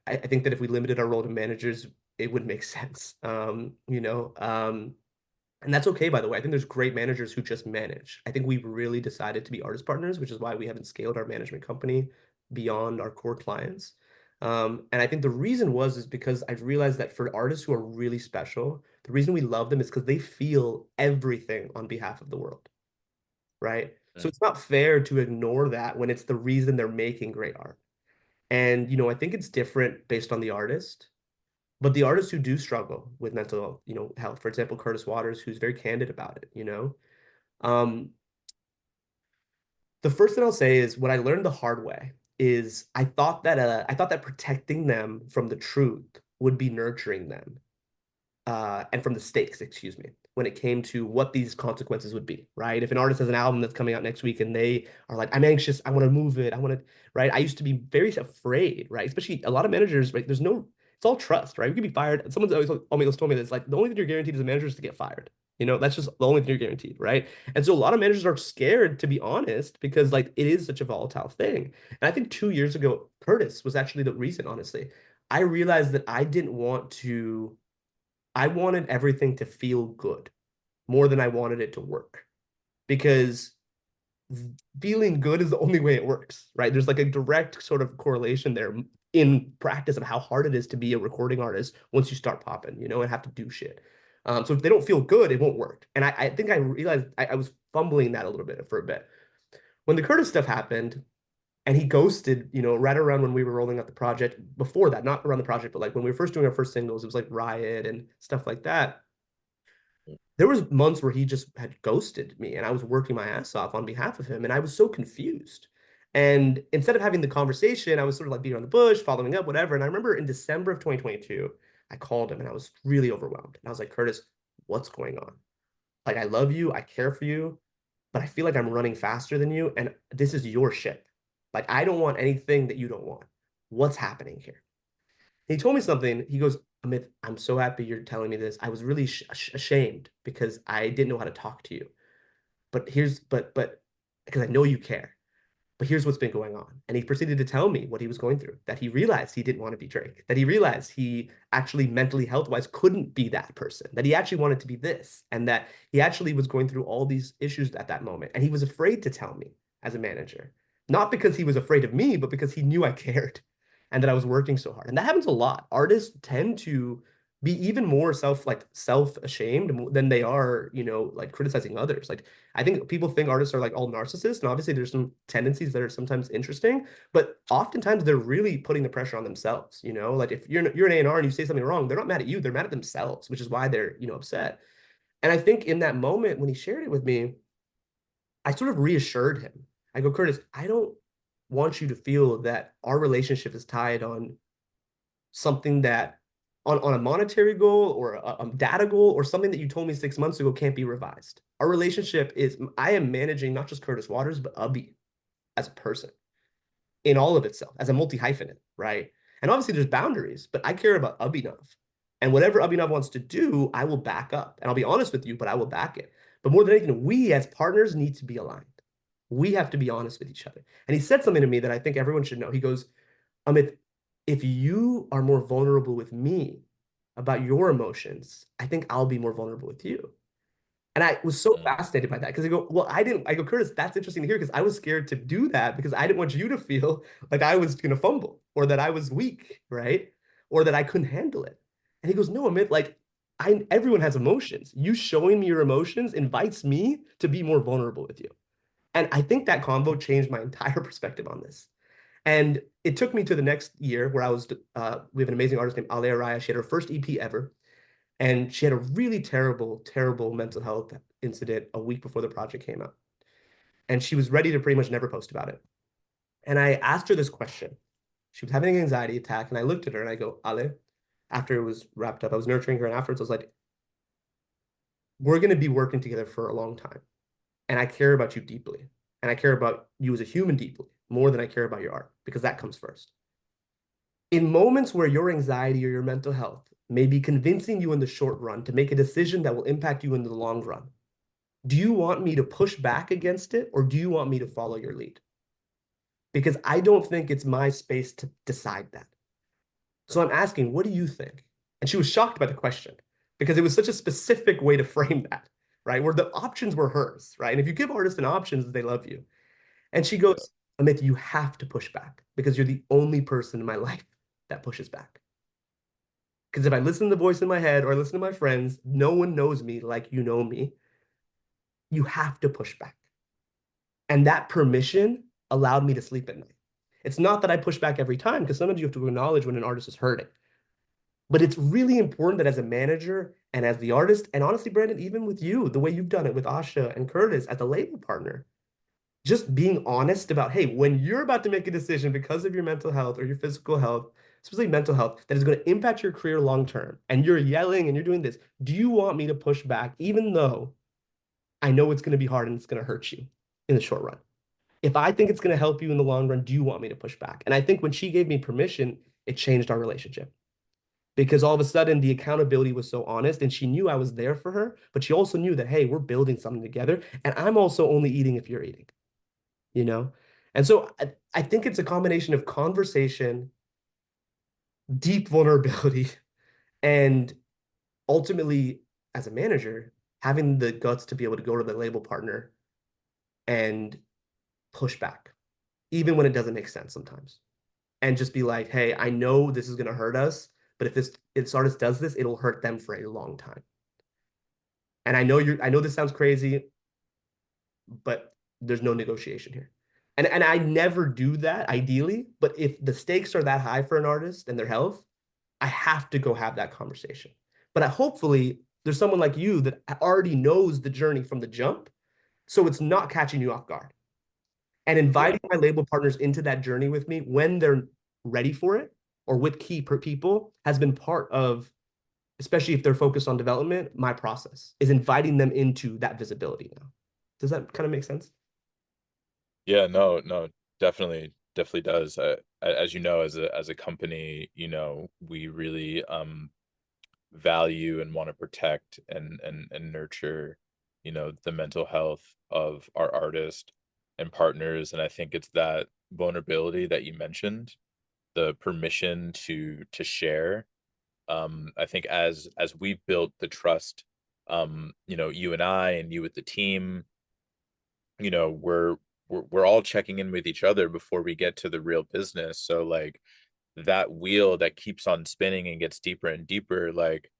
I think that if we limited our role to managers, it would make sense. And that's okay, by the way. I think there's great managers who just manage. I think we've really decided to be artist partners, which is why we haven't scaled our management company beyond our core clients. And I think the reason is because I've realized that for artists who are really special, the reason we love them is because they feel everything on behalf of the world, right? So Mm, it's not fair to ignore that when it's the reason they're making great art. And, I think it's different based on the artist. But the artists who do struggle with mental, health, for example, Curtis Waters, who's very candid about it. Um, the first thing I'll say is what I learned the hard way is I thought that protecting them from the truth would be nurturing them and from the stakes, excuse me, when it came to what these consequences would be, right? If an artist has an album that's coming out next week and they are like, I'm anxious, I want to move it, I want to, right? I used to be very afraid, right? Especially a lot of managers, right? It's all trust, right? You can be fired. Someone's always told me this, like, the only thing you're guaranteed as a manager is to get fired. That's just the only thing you're guaranteed, right? And so a lot of managers are scared, to be honest, because like it is such a volatile thing. And I think 2 years ago, Curtis was actually the reason, honestly. I realized that I wanted everything to feel good more than I wanted it to work because feeling good is the only way it works, right? There's like a direct sort of correlation there in practice of how hard it is to be a recording artist once you start popping, and have to do shit. So if they don't feel good, it won't work. And I think I realized I was fumbling that a little bit for a bit. When the Curtis stuff happened, and he ghosted, right around when we were rolling out the project. Before that, not around the project, but like when we were first doing our first singles, it was like Riot and stuff like that. There was months where he just had ghosted me and I was working my ass off on behalf of him and I was so confused. And instead of having the conversation, I was sort of like beating around the bush, following up, whatever. And I remember in December of 2022, I called him and I was really overwhelmed. And I was like, Curtis, what's going on? Like, I love you, I care for you, but I feel like I'm running faster than you, and this is your ship. Like, I don't want anything that you don't want. what's happening here? He told me something. He goes, Amit, I'm so happy you're telling me this. I was really ashamed because I didn't know how to talk to you. But because I know you care. But here's what's been going on. And he proceeded to tell me what he was going through, that he realized he didn't want to be Drake, that he realized he actually mentally health wise couldn't be that person, that he actually wanted to be this, and that he actually was going through all these issues at that moment. And he was afraid to tell me as a manager, not because he was afraid of me, but because he knew I cared and that I was working so hard. And that happens a lot. Artists tend to be even more self-ashamed than they are, like criticizing others. Like I think people think artists are like all narcissists, and obviously there's some tendencies that are sometimes interesting, but oftentimes they're really putting the pressure on themselves. Like if you're an A&R and you say something wrong, they're not mad at you, they're mad at themselves, which is why they're upset. And I think in that moment when he shared it with me, I sort of reassured him. I go, Curtis, I don't want you to feel that our relationship is tied on something that on a monetary goal or a data goal or something that you told me 6 months ago can't be revised. Our relationship is I am managing not just Curtis Waters, but Ubby as a person in all of itself, as a multi-hyphenate, right? And obviously there's boundaries, but I care about Abhinav. And whatever Abhinav wants to do, I will back up. And I'll be honest with you, but I will back it. But more than anything, we as partners need to be aligned. We have to be honest with each other. And he said something to me that I think everyone should know. He goes, Amit, if you are more vulnerable with me about your emotions, I think I'll be more vulnerable with you. And I was so fascinated by that because I go, Curtis, that's interesting to hear because I was scared to do that because I didn't want you to feel like I was going to fumble or that I was weak, right? Or that I couldn't handle it. And he goes, no, Amit, like everyone has emotions. You showing me your emotions invites me to be more vulnerable with you. And I think that convo changed my entire perspective on this. And it took me to the next year where we have an amazing artist named Alea Raya. She had her first EP ever. And she had a really terrible, terrible mental health incident a week before the project came out. And she was ready to pretty much never post about it. And I asked her this question. She was having an anxiety attack. And I looked at her and I go, Ale, after it was wrapped up, I was nurturing her. And afterwards, I was like, we're going to be working together for a long time. And I care about you deeply. And I care about you as a human deeply, more than I care about your art, because that comes first. In moments where your anxiety or your mental health may be convincing you in the short run to make a decision that will impact you in the long run, do you want me to push back against it or do you want me to follow your lead? Because I don't think it's my space to decide that. So I'm asking, what do you think? And she was shocked by the question because it was such a specific way to frame that, right? Where the options were hers, right? And if you give artists an options, they love you. And she goes, Amit, you have to push back because you're the only person in my life that pushes back. Because if I listen to the voice in my head or I listen to my friends, no one knows me like you know me. You have to push back. And that permission allowed me to sleep at night. It's not that I push back every time, because sometimes you have to acknowledge when an artist is hurting. But it's really important that as a manager and as the artist, and honestly, Brandon, even with you, the way you've done it with Asha and Curtis as a label partner, just being honest about, hey, when you're about to make a decision because of your mental health or your physical health, especially mental health, that is going to impact your career long term, and you're yelling and you're doing this, do you want me to push back, even though I know it's going to be hard and it's going to hurt you in the short run? If I think it's going to help you in the long run, do you want me to push back? And I think when she gave me permission, it changed our relationship because all of a sudden the accountability was so honest and she knew I was there for her, but she also knew that, hey, we're building something together and I'm also only eating if you're eating, you know? And so I think it's a combination of conversation, deep vulnerability, and ultimately, as a manager, having the guts to be able to go to the label partner and push back, even when it doesn't make sense sometimes. And just be like, hey, I know this is going to hurt us, but if this artist does this, it'll hurt them for a long time. And I know this sounds crazy, but there's no negotiation here. And I never do that ideally, but if the stakes are that high for an artist and their health, I have to go have that conversation. But hopefully there's someone like you that already knows the journey from the jump, so it's not catching you off guard. And inviting my label partners into that journey with me when they're ready for it or with key people has been part of, especially if they're focused on development, my process is inviting them into that visibility now. Does that kind of make sense? Yeah, no, definitely definitely does. As you know, as a company, we really value and want to protect and nurture, the mental health of our artists and partners. And I think it's that vulnerability that you mentioned, the permission to share. I think as we've built the trust, you and I and you with the team, you know, we're we're all checking in with each other before we get to the real business. So like that wheel that keeps on spinning and gets deeper and deeper, like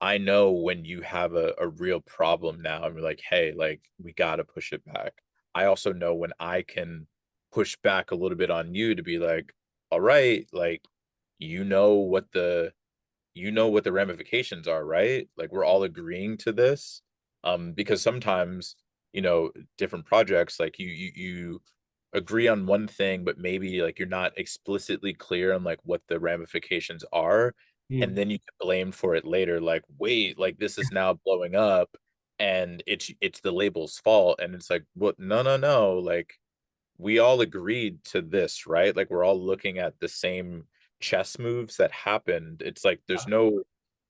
I know when you have a real problem now and we're like, hey, like we gotta push it back. I also know when I can push back a little bit on you to be like, all right, like you know what the ramifications are, right? Like we're all agreeing to this. Because sometimes, different projects, like you agree on one thing, but maybe like you're not explicitly clear on like what the ramifications are. And Mm. then you get blamed for it later, like, wait, like this is now blowing up and it's the label's fault. And it's like, what, no, no, no. Like we all agreed to this, right? Like we're all looking at the same chess moves that happened. It's like there's no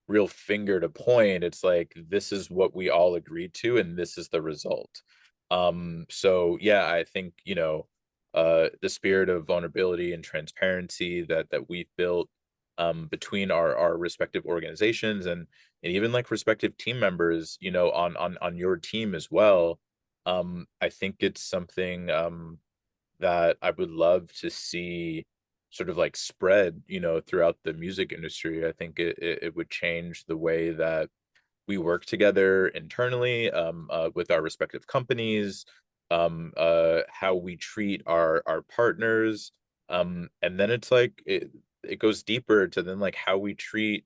real finger to point. It's like this is what we all agreed to and this is the result. So yeah, I think, the spirit of vulnerability and transparency that we've built between our respective organizations and even like respective team members, on your team as well. I think it's something that I would love to see sort of like spread, throughout the music industry. I think it would change the way that we work together internally, with our respective companies, how we treat our partners, and then it's like it goes deeper to then like how we treat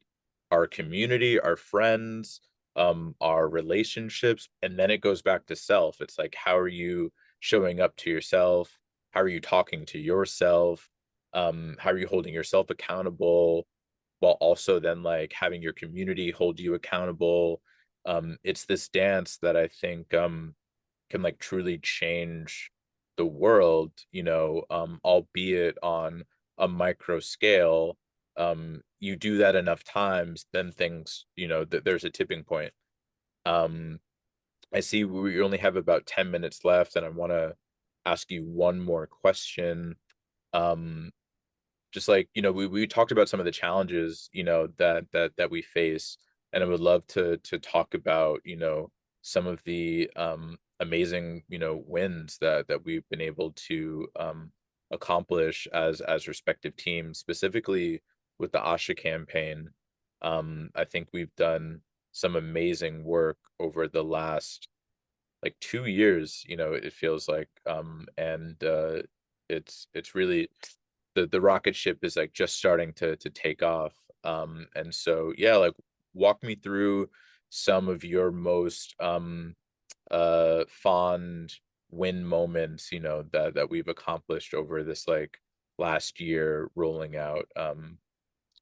our community, our friends, our relationships, and then it goes back to self. It's like how are you showing up to yourself? How are you talking to yourself? How are you holding yourself accountable? While also then like having your community hold you accountable. It's this dance that I think can like truly change the world, albeit on a micro scale. You do that enough times, then things, there's a tipping point. Um, I see we only have about 10 minutes left, and I want to ask you one more question. Um, just like we talked about some of the challenges that we face, and I would love to talk about some of the amazing wins that we've been able to accomplish as respective teams, specifically with the Asha campaign. I think we've done some amazing work over the last like 2 years, it feels like, and it's really the rocket ship is like just starting to take off. And so yeah, like walk me through some of your most fond win moments, that we've accomplished over this like last year rolling out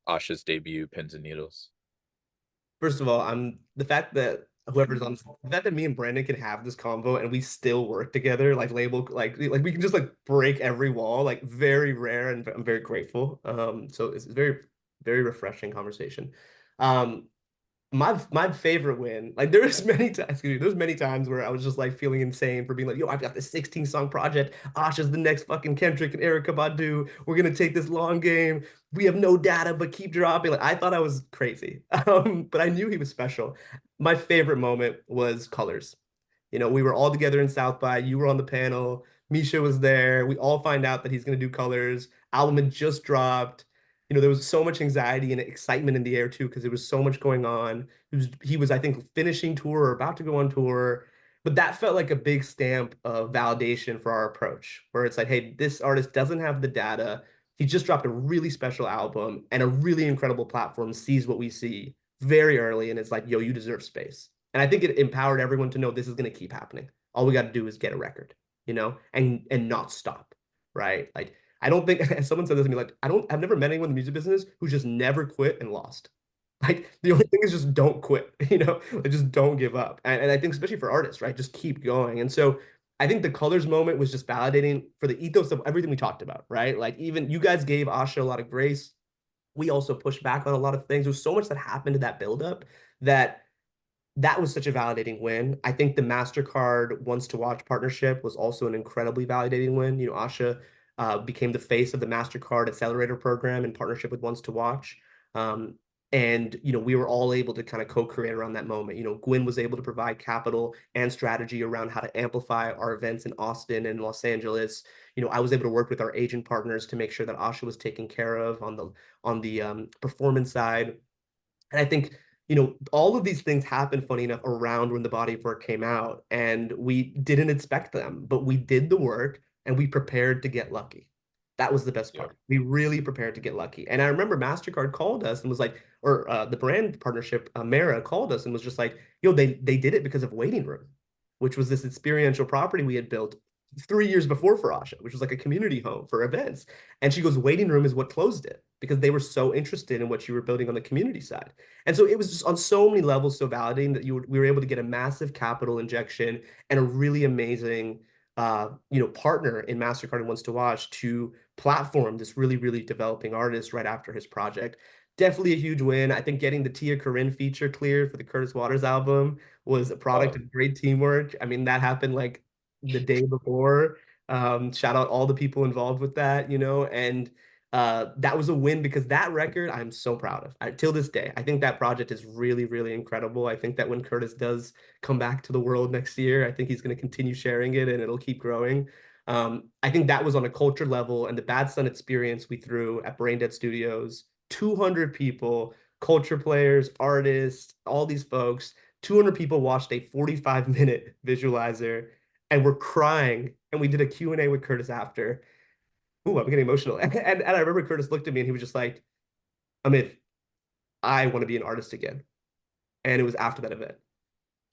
Asha's debut Pins and Needles. First of all, I'm the fact that whoever's on the fact that me and Brandon can have this convo and we still work together, like label, like we can just like break every wall, like very rare, and I'm very grateful. So it's very, very refreshing conversation. Um, my favorite win, like there's many times, excuse me, there's many times where I was just like feeling insane for being like, yo, I've got this 16 song project. Asha's the next fucking Kendrick and Erykah Badu. We're gonna take this long game. We have no data, but keep dropping. Like I thought I was crazy. But I knew he was special. My favorite moment was Colors. We were all together in South by. You were on the panel. Misha was there. We all find out that he's going to do Colors. Album had just dropped. There was so much anxiety and excitement in the air too because there was so much going on. He was, I think, finishing tour or about to go on tour. But that felt like a big stamp of validation for our approach, where it's like, hey, this artist doesn't have the data. He just dropped a really special album and a really incredible platform sees what we see very early, and it's like, yo, you deserve space. And I think it empowered everyone to know this is going to keep happening. All we got to do is get a record, and not stop, right? Like I don't think someone said this to me, like I've never met anyone in the music business who just never quit and lost. Like the only thing is just don't quit, like just don't give up. And I think especially for artists, right? Just keep going. And so I think the colors moment was just validating for the ethos of everything we talked about, right? Like even you guys gave Asha a lot of grace. We also pushed back on a lot of things. There's so much that happened to that buildup that that was such a validating win. I think the MasterCard Wants to Watch partnership was also an incredibly validating win. You know, Asha became the face of the MasterCard Accelerator program in partnership with Wants to Watch. Um, and, you know, we were all able to kind of co-create around that moment. You know, Guin was able to provide capital and strategy around how to amplify our events in Austin and Los Angeles. You know, I was able to work with our agent partners to make sure that Asha was taken care of on the performance side. And I think, you know, all of these things happened, funny enough, around when the body of work came out. And we didn't expect them, but we did the work and we prepared to get lucky. That was the best Yeah. part. We really prepared to get lucky. And I remember MasterCard called us and was like, or the brand partnership, Mara called us and was just like, yo, they did it because of Waiting Room, which was this experiential property we had built 3 years before for Asha, which was like a community home for events. And she goes, Waiting Room is what closed it because they were so interested in what you were building on the community side. And so it was just on so many levels so validating that we were able to get a massive capital injection and a really amazing you know, partner in MasterCard and Wants to Watch to platform this really, really developing artist right after his project. Definitely a huge win. I think getting the Tia Corinne feature cleared for the Curtis Waters album was a product of great teamwork. I mean, that happened like the day before. Shout out all the people involved with that, you know, and that was a win because that record I'm so proud of. Till this day, I think that project is really, really incredible. I think that when Curtis does come back to the world next year, I think he's going to continue sharing it and it'll keep growing. I think that was on a culture level, and the Bad Sun experience we threw at Braindead Studios, 200 people, culture players, artists, all these folks, 200 people watched a 45-minute visualizer and were crying. And we did a Q&A with Curtis after. Ooh, I'm getting emotional. And I remember Curtis looked at me and he was just like, Amit, I want to be an artist again. And it was after that event.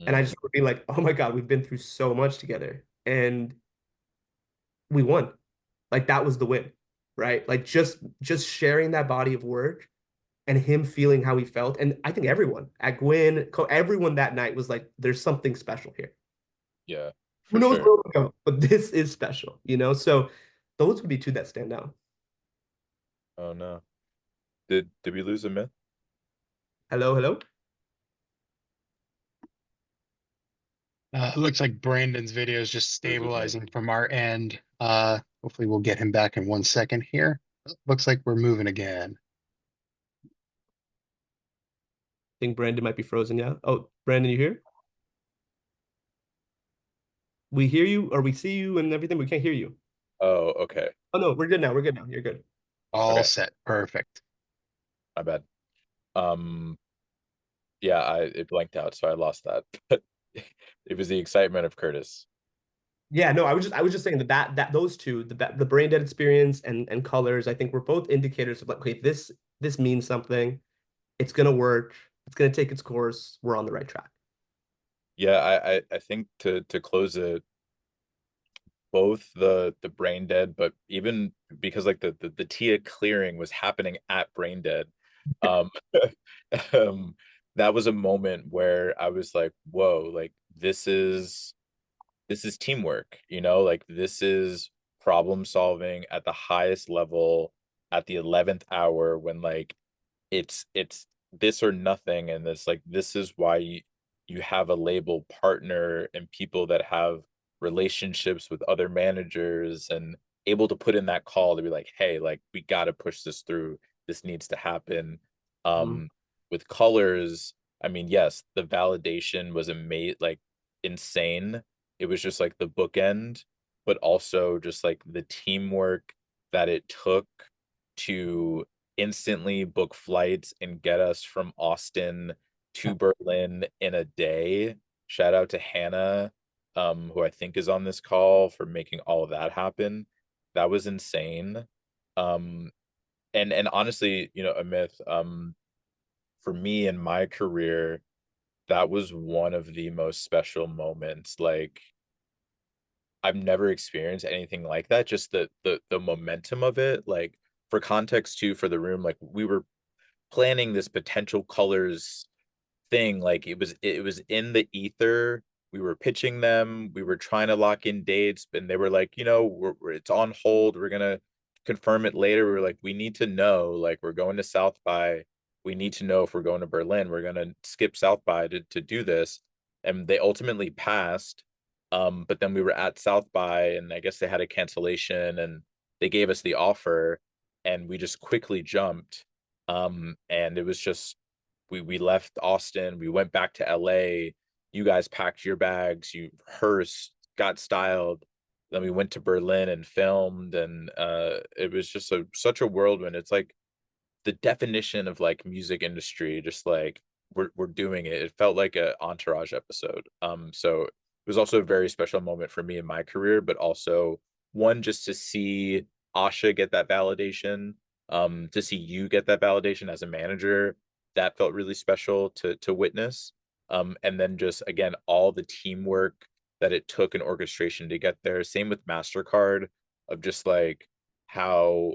And I just remember being like, oh my God, we've been through so much together. And we won. Like that was the win, right? Like just sharing that body of work and him feeling how he felt. And I think everyone at Gwyn, everyone that night was like, there's something special here. Yeah, Who for knows sure. where it'll go, but this is special, you know? So those would be two that stand out. Oh no. Did we lose a myth? Hello, hello. It looks like Brandon's video is just Lose a myth. stabilizing from our end. Hopefully we'll get him back in 1 second here. Looks like we're moving again. I think Brandon might be frozen. Yeah. Oh, Brandon, you here? We hear you or we see you and everything. We can't hear you. Oh, okay. Oh no, we're good now. We're good now. You're good. All Okay, set. Perfect. my bad. Um, yeah, it blanked out, so I lost that. But it was the excitement of Curtis. Yeah, no, I was just saying that those two, the brain dead experience and colors, I think were both indicators of like, okay, this means something. It's gonna work. It's gonna take its course. We're on the right track. Yeah, I think to close it, both the brain dead, but even because like the Tia clearing was happening at brain dead, um, um, that was a moment where I was like, whoa, like this is teamwork, you know, like this is problem solving at the highest level at the 11th hour when like it's this or nothing, and this is why you have a label partner and people that have relationships with other managers and able to put in that call to be like, hey, like we got to push this through, this needs to happen. Mhm. With colors, I mean, yes, the validation was amazing, like insane. It was just like the bookend, but also just like the teamwork that it took to instantly book flights and get us from Austin to Berlin in a day. Shout out to Hannah, who I think is on this call, for making all of that happen. That was insane. Um, and honestly, you know, a myth, for me in my career, that was one of the most special moments. Like I've never experienced anything like that. Just the momentum of it. Like for context too, for the room, like we were planning this potential colors thing. Like it was in the ether we were pitching them, we were trying to lock in dates, and they were like, it's on hold. We're gonna confirm it later. We were like, we need to know, like, we're going to South by. We need to know if we're going to Berlin. We're gonna skip South by to do this. And they ultimately passed. But then we were at South by, and I guess they had a cancellation, and they gave us the offer, and we just quickly jumped. And it was just we left Austin, we went back to LA. You guys packed your bags, you rehearsed, got styled. Then we went to Berlin and filmed, and it was just such a whirlwind. It's like the definition of like music industry, just like we're doing it. It felt like a Entourage episode. So it was also a very special moment for me in my career, but also one just to see Asha get that validation, to see you get that validation as a manager, that felt really special to witness. And then just again all the teamwork that it took in orchestration to get there. Same with MasterCard, of just like how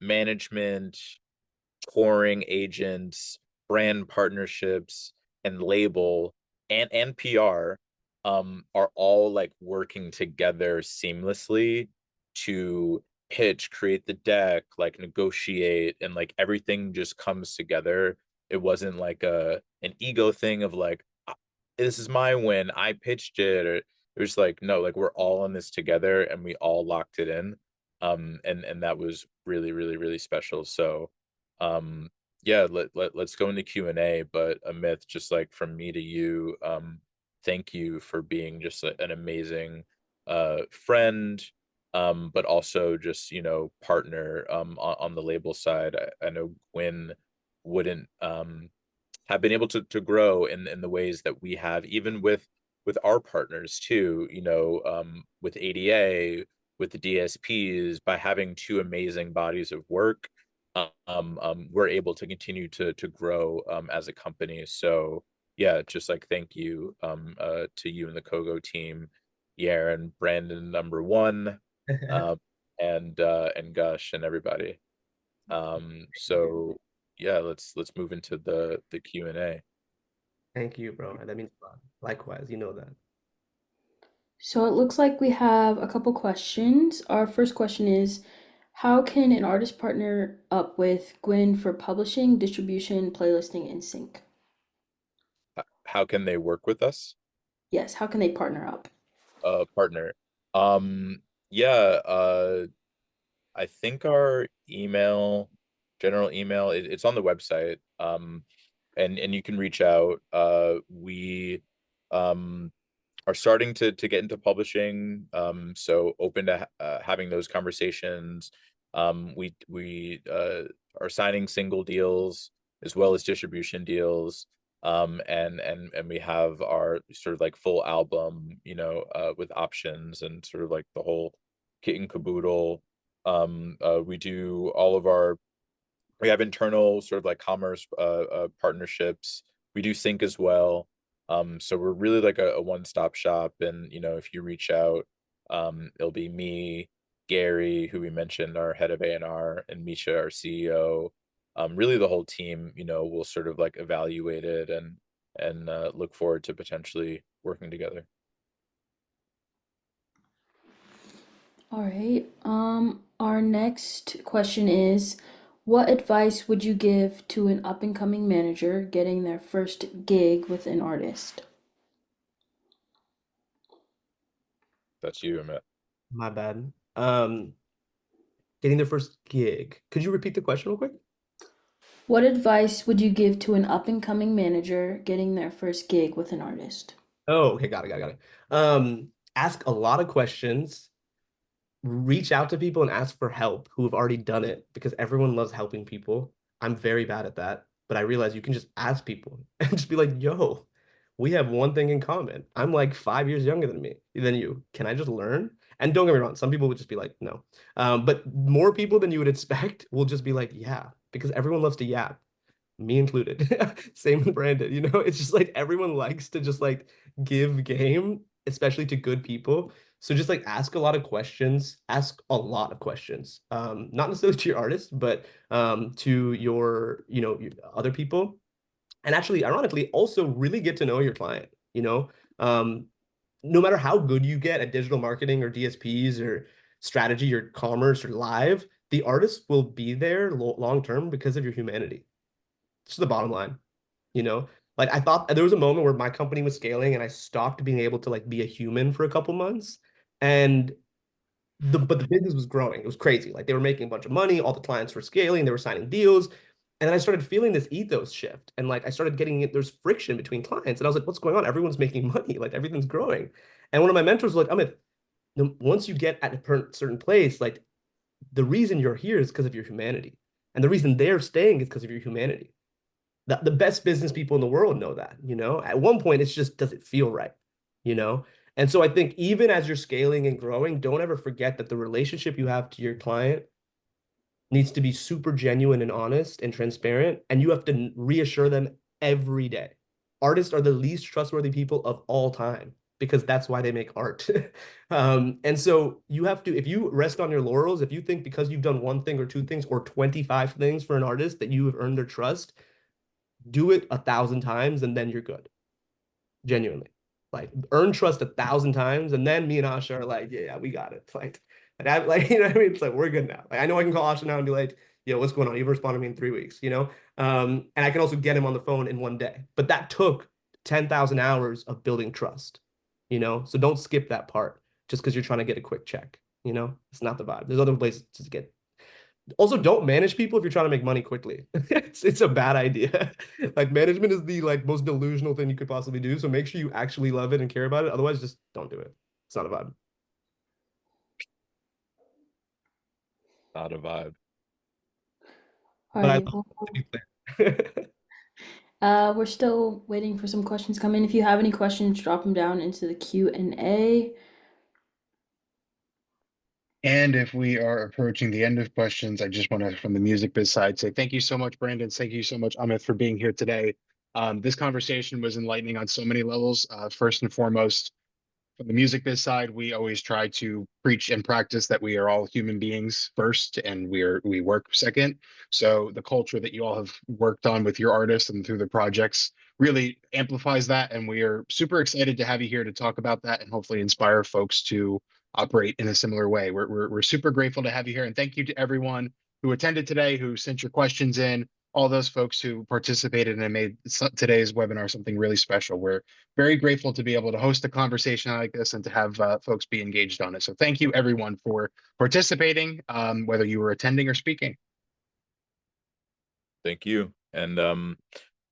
management, touring agents, brand partnerships, and label and PR are all like working together seamlessly to pitch, create the deck, like negotiate, and like everything just comes together. It wasn't like an ego thing of like, this is my win, I pitched it, or it was like, no, like we're all in this together and we all locked it in. And that was really, really, really special. So um yeah, let's go into Q&A, but a myth, just like from me to you, thank you for being just an amazing friend, but also just partner on the label side. I know Gwyn wouldn't have been able to grow in the ways that we have, even with our partners too, with ADA, with the DSPs, by having two amazing bodies of work. We're able to continue to grow as a company. So yeah, just like thank you to you and the KOGO team, Yaron, Brandon number one, um, and Gush and everybody. So yeah, let's move into the Q&A. Thank you, bro. That means a lot. Likewise, you know that. So it looks like we have a couple questions. Our first question is, how can an artist partner up with Gwyn for publishing, distribution, playlisting, and sync? How can they work with us? Yes, how can they partner up? Partner. Um, yeah, I think our general email, it's on the website. And you can reach out. We um are starting to get into publishing, so open to having those conversations. We are signing single deals as well as distribution deals, and we have our sort of like full album, with options and sort of like the whole kit and caboodle. We do all of our We have internal sort of like commerce partnerships. We do sync as well. So we're really like a one-stop shop. And if you reach out, it'll be me, Gary, who we mentioned, our head of A&R, and Misha, our CEO. Really the whole team, will sort of like evaluate it and look forward to potentially working together. All right. Our next question is, what advice would you give to an up and coming manager getting their first gig with an artist? That's you, Amit. My bad. Getting their first gig. Could you repeat the question real quick? What advice would you give to an up and coming manager getting their first gig with an artist? Oh, okay, got it. Ask a lot of questions, reach out to people and ask for help who have already done it because everyone loves helping people. I'm very bad at that, but I realize you can just ask people and just be like, yo, we have one thing in common. I'm like 5 years younger than you. Can I just learn? And don't get me wrong, some people would just be like, no. But more people than you would expect will just be like, yeah, because everyone loves to yap, me included. Same with Brandon. It's just like everyone likes to just like give game, especially to good people. So just like ask a lot of questions, ask a lot of questions. Not necessarily to your artist, but to your other people. And actually, ironically, also really get to know your client. No matter how good you get at digital marketing or DSPs or strategy or commerce or live, the artist will be there long term because of your humanity. It's the bottom line, you know? Like I thought there was a moment where my company was scaling and I stopped being able to like be a human for a couple months. And but the business was growing. It was crazy. Like they were making a bunch of money, all the clients were scaling, they were signing deals. And then I started feeling this ethos shift. And like I started getting it, there's friction between clients. And I was like, what's going on? Everyone's making money, like everything's growing. And one of my mentors was like, Amit, once you get at a certain place, like the reason you're here is because of your humanity. And the reason they're staying is because of your humanity. The best business people in the world know that, you know. At one point, it's just, does it feel right, you know? And so I think even as you're scaling and growing, don't ever forget that the relationship you have to your client needs to be super genuine and honest and transparent. And you have to reassure them every day. Artists are the least trustworthy people of all time because that's why they make art. And so you have to, if you rest on your laurels, if you think because you've done one thing or two things or 25 things for an artist that you have earned their trust, do it 1,000 times and then you're good. Genuinely. Like earn trust 1,000 times, and then me and Asha are like, yeah, we got it. Like you know what I mean? It's like we're good now. Like I know I can call Asha now and be like, yo, what's going on? You've responded to me in 3 weeks, you know? And I can also get him on the phone in one day. But that took 10,000 hours of building trust, you know? So don't skip that part just because you're trying to get a quick check, you know? It's not the vibe. There's other places to get. Also, don't manage people if you're trying to make money quickly. It's a bad idea. Like management is the like most delusional thing you could possibly do. So make sure you actually love it and care about it. Otherwise, just don't do it. It's not a vibe. Not a vibe. All But I right. love Well, to be clear. we're still waiting for some questions come in. If you have any questions, drop them down into the Q&A. And if we are approaching the end of questions, I just want to, from the music biz side, say thank you so much, Brandon. Thank you so much, Amit, for being here today. This conversation was enlightening on so many levels. First and foremost, from the music biz side, we always try to preach and practice that we are all human beings first, and we work second. So the culture that you all have worked on with your artists and through the projects really amplifies that, and we are super excited to have you here to talk about that and hopefully inspire folks to operate in a similar way. We're super grateful to have you here, and thank you to everyone who attended today, who sent your questions in, all those folks who participated and made today's webinar something really special. We're very grateful to be able to host a conversation like this and to have folks be engaged on it. So thank you everyone for participating, whether you were attending or speaking. Thank you. And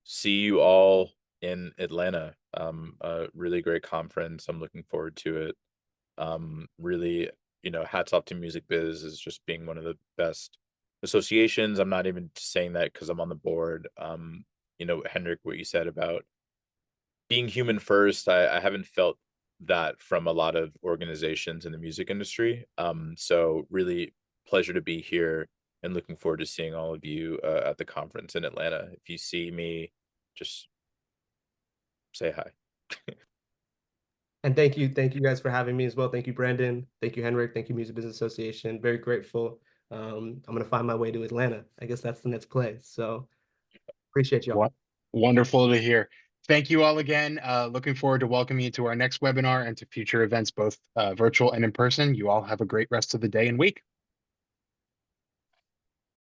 see you all in Atlanta. A really great conference. I'm looking forward to it. Really, hats off to Music Biz as just being one of the best associations. I'm not even saying that because I'm on the board. Henrik, what you said about being human first, I haven't felt that from a lot of organizations in the music industry. So really pleasure to be here and looking forward to seeing all of you at the conference in Atlanta. If you see me, just say hi. And thank you guys for having me as well. Thank you, Brandon. Thank you, Henrik. Thank you, Music Business Association. Very grateful. I'm gonna find my way to Atlanta. I guess that's the next play. So appreciate y'all. Wonderful to hear. Thank you all again. Looking forward to welcoming you to our next webinar and to future events, both virtual and in person. You all have a great rest of the day and week.